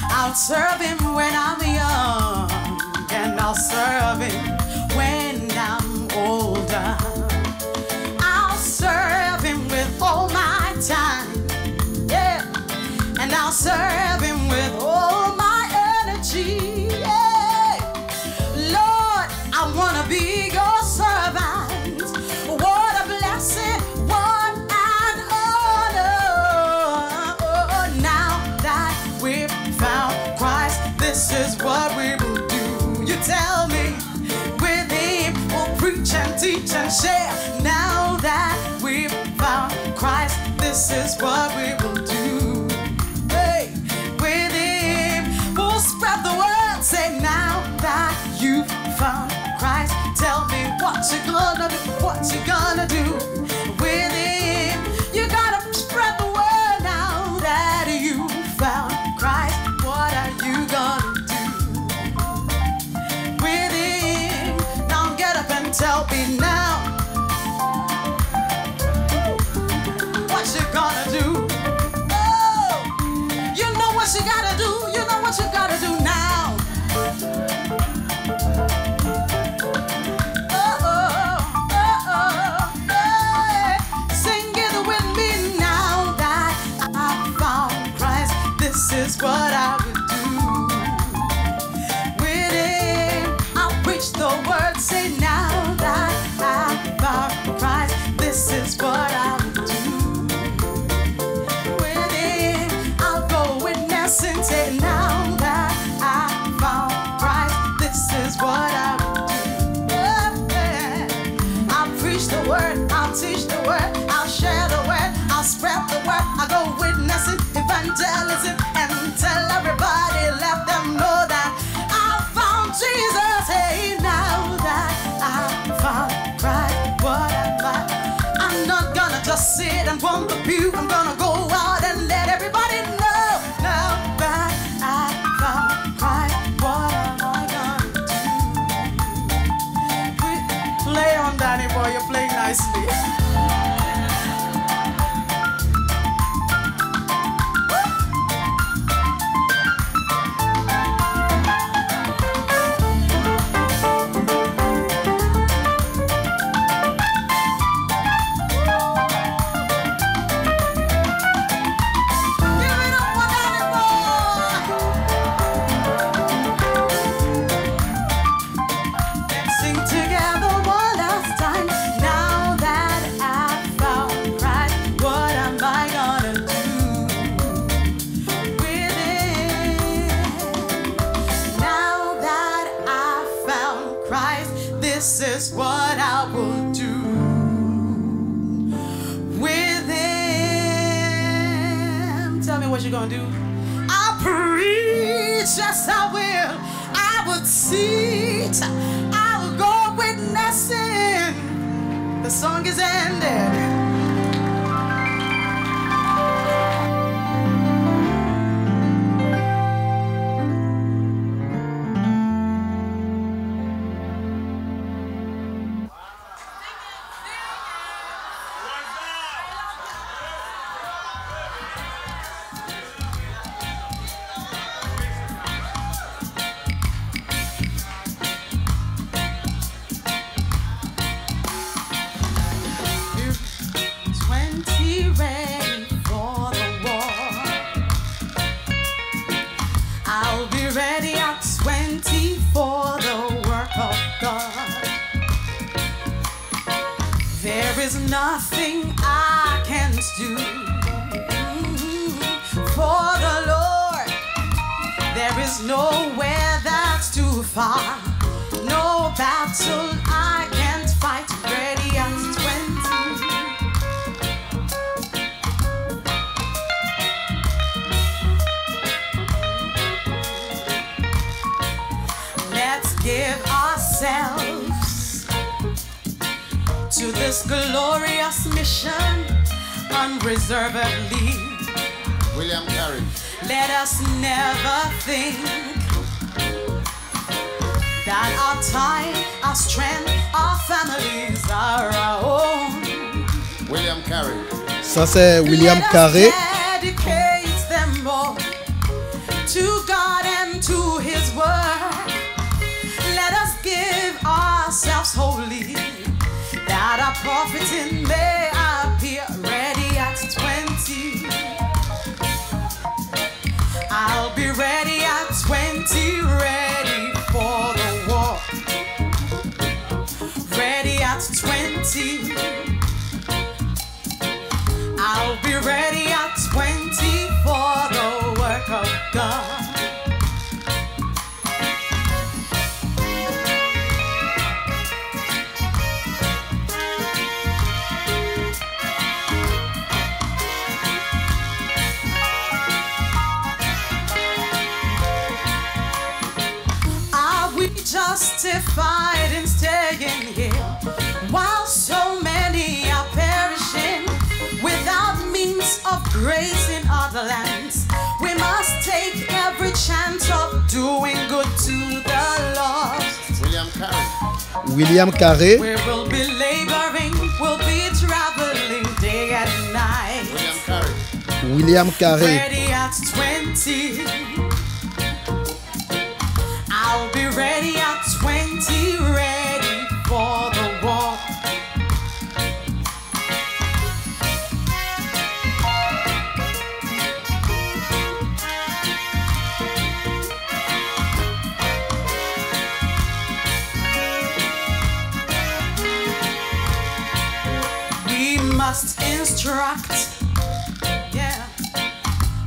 I'll serve Him when I'm young, and I'll serve Him when I'm older. I'll serve Him with all my time, yeah, and I'll serve Him with all my energy, yeah. Lord, I wanna be Your servant. What a blessing, what an honor. Oh, now that we've found Christ, this is what we will do. You tell me, with Him we'll preach and teach and share. Now that we've found Christ, this is what we will do. Hey, with Him we'll spread the word. Say, now that you've found Christ, tell me what you gonna do, what you gonna do with Him. You gotta spread the word. Now that you found Christ, what are you gonna do with Him? Now get up and tell me now, what you gonna do? Oh, you know what you gotta do. You know what you gotta do now. Sing it with me. Now that I found Christ, this is what I would do with Him. I'll preach the word. Say, now that I found Christ, this is what I would do with Him. I'll go witness and say, now that I found Christ, this is what I would do. I'll preach the word, I'll teach the word, I'll share the word, I'll spread the word, I'll go witnessing, evangelism, and tell everybody, let them know that I found Jesus. Hey, now that I found Christ, what am I? I'm not gonna just sit and warm the pew, I'm gonna go out and let everybody know. Now that I found Christ, what am I gonna do? Play on, Danny boy, you play nicely. you gonna do? I'll preach, yes I will. I would teach, I will go witnessing. The song is ended. There is nothing I can't do for the Lord. There is nowhere that's too far. No battle I can't fight. Ready at 20. Let's give ourselves to this glorious mission unreservedly. William Carey. Let us never think that our time, our strength, our families are our own. William Carey. Ça c'est William Carey. Dedicate them all to God and to His word. Let us give ourselves wholly, that our profiting may appear. Ready at 20. I'll be ready at 20, ready for the war. Ready at 20. I'll be ready at 20 for the work of God. Justified in staying here while so many are perishing without means of grace in other lands. We must take every chance of doing good to the lost. William Carey. William Carey. We will be laboring, we'll be traveling day and night. William Carey. William Carey. Ready at 20. I'll be ready at 20, ready for the war. We must instruct, yeah.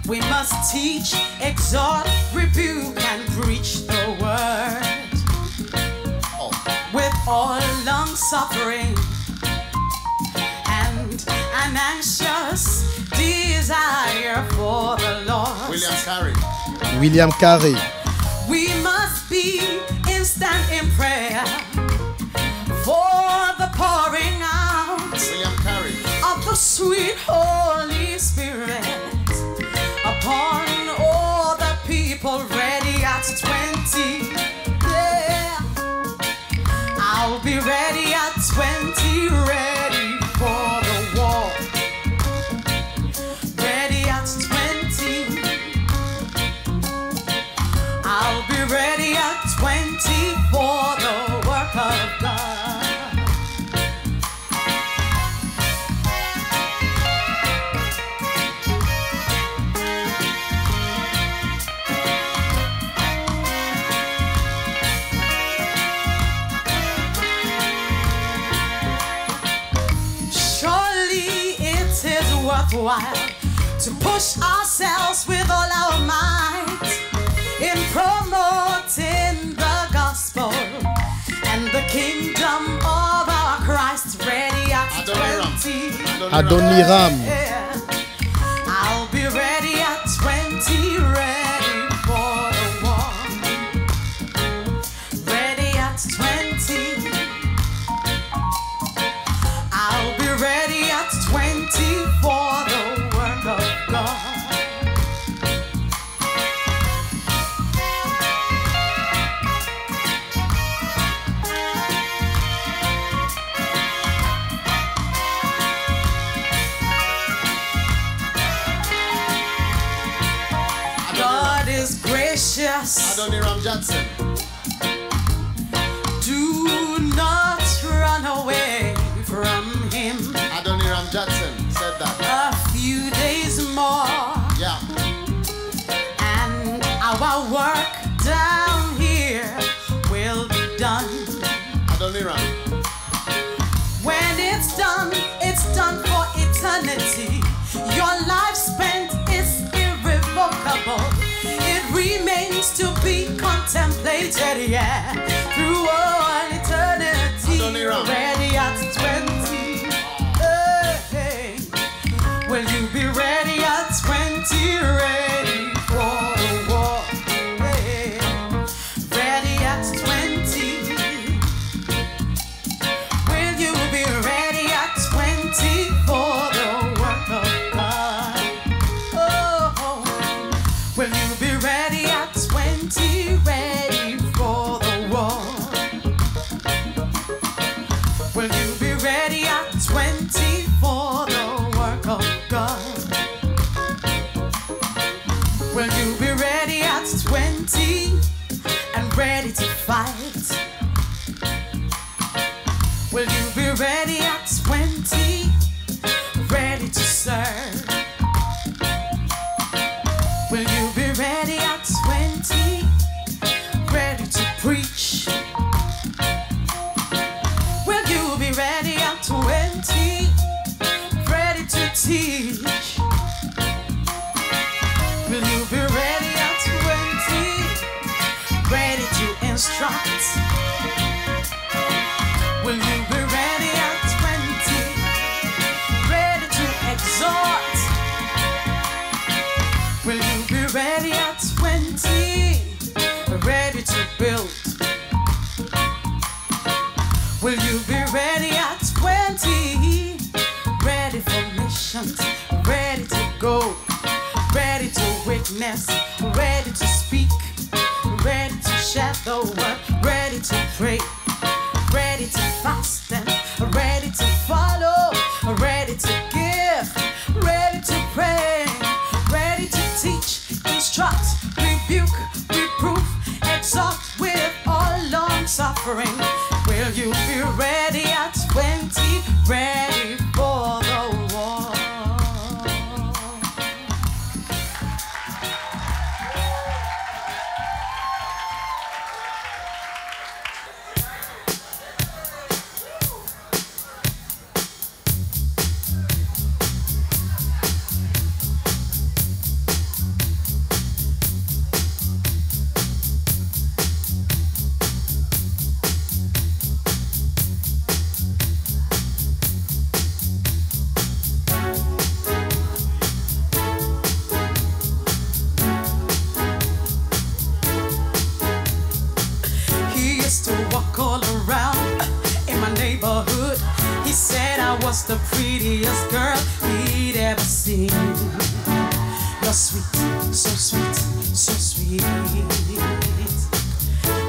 We must teach, exhort, rebuke, and preach the word with all long suffering and an anxious desire for the Lord. William Carey. William Carey. We must be instant in prayer for the pouring out William Carey. of the sweet Holy Spirit upon all the people. Ready at 20. Yeah. I'll be ready at 20, ready for the war. Ready at 20. I'll be ready at 20 for the work of God. Worthwhile to push ourselves with all our might in promoting the gospel and the kingdom of our Christ. Ready at 20. Adoniram. Yeah. I'll be ready at 20. Adoniram Judson. Do not run away from him. Adoniram Judson said that. A few days more. Yeah. And our work down here will be done. Adoniram. When it's done for eternity. Your life spent is irrevocable. It remains to be contemplated, yeah, through all eternity. Ready at 20. Hey. Will you be ready at 20? Ready for the war. Hey. Ready at 20. Will you be ready at 20 for the work of God? Oh, will you be ready at 20? Ready for the war? Will you be ready at 20 for the work of God? Will you be ready at 20 and ready to fight? Will you be ready at 20, ready to serve? Will you be ready at 20, ready to preach? Will you be ready at 20, ready to teach? Will you be ready at 20, ready to instruct? Will you be ready at 20, ready to exhort? Will you be ready at 20, ready to build? Will you be ready at 20, ready for missions, ready to go, ready to witness, ready to speak, ready to share the word, ready to pray? Ready to fast and ready to follow, ready to give, ready to pray, ready to teach, instruct, rebuke, reproof, exhort with all long suffering. Will you be ready at 20, ready for the war? The prettiest girl he'd ever seen. You're sweet, so sweet, so sweet.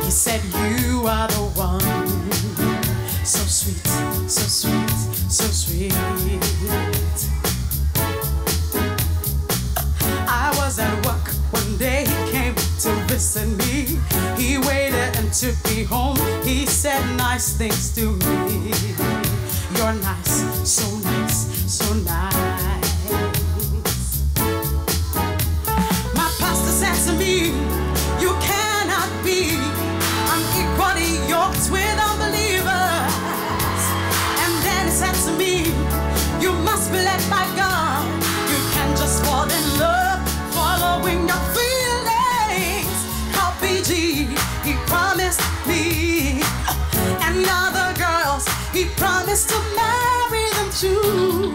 He said you are the one. So sweet, so sweet, so sweet. I was at work one day, he came to visit me. He waited and took me home. He said nice things to me. You're nice, so nice, so nice. My pastor said to me, you cannot be unequally yoked with unbelievers. And then he said to me, you must be led by God. You can't just fall in love following your feelings. How BG, he promised me and other girls. He promised to marry them too,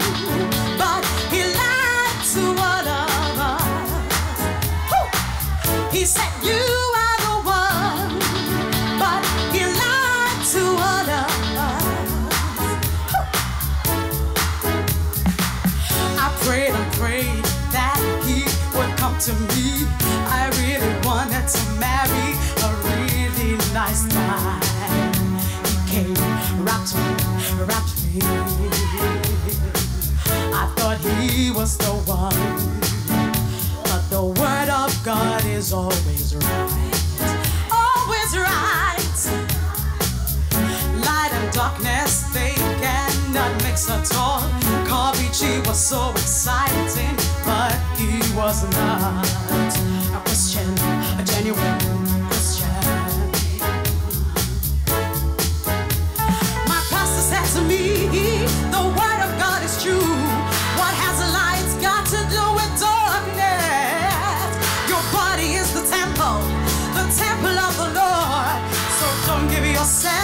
but he lied to all of us. Woo! He said you are the one, but he lied to all of us. I prayed and prayed that he would come to me. I really wanted to marry a really nice guy. Wrapped me. I thought he was the one, but the word of God is always right. 6 tall. Kavichi was so exciting, but he was not a Christian, a genuine Christian. My pastor said to me, the word of God is true. What has the light got to do with darkness? Your body is the temple of the Lord. So don't give yourself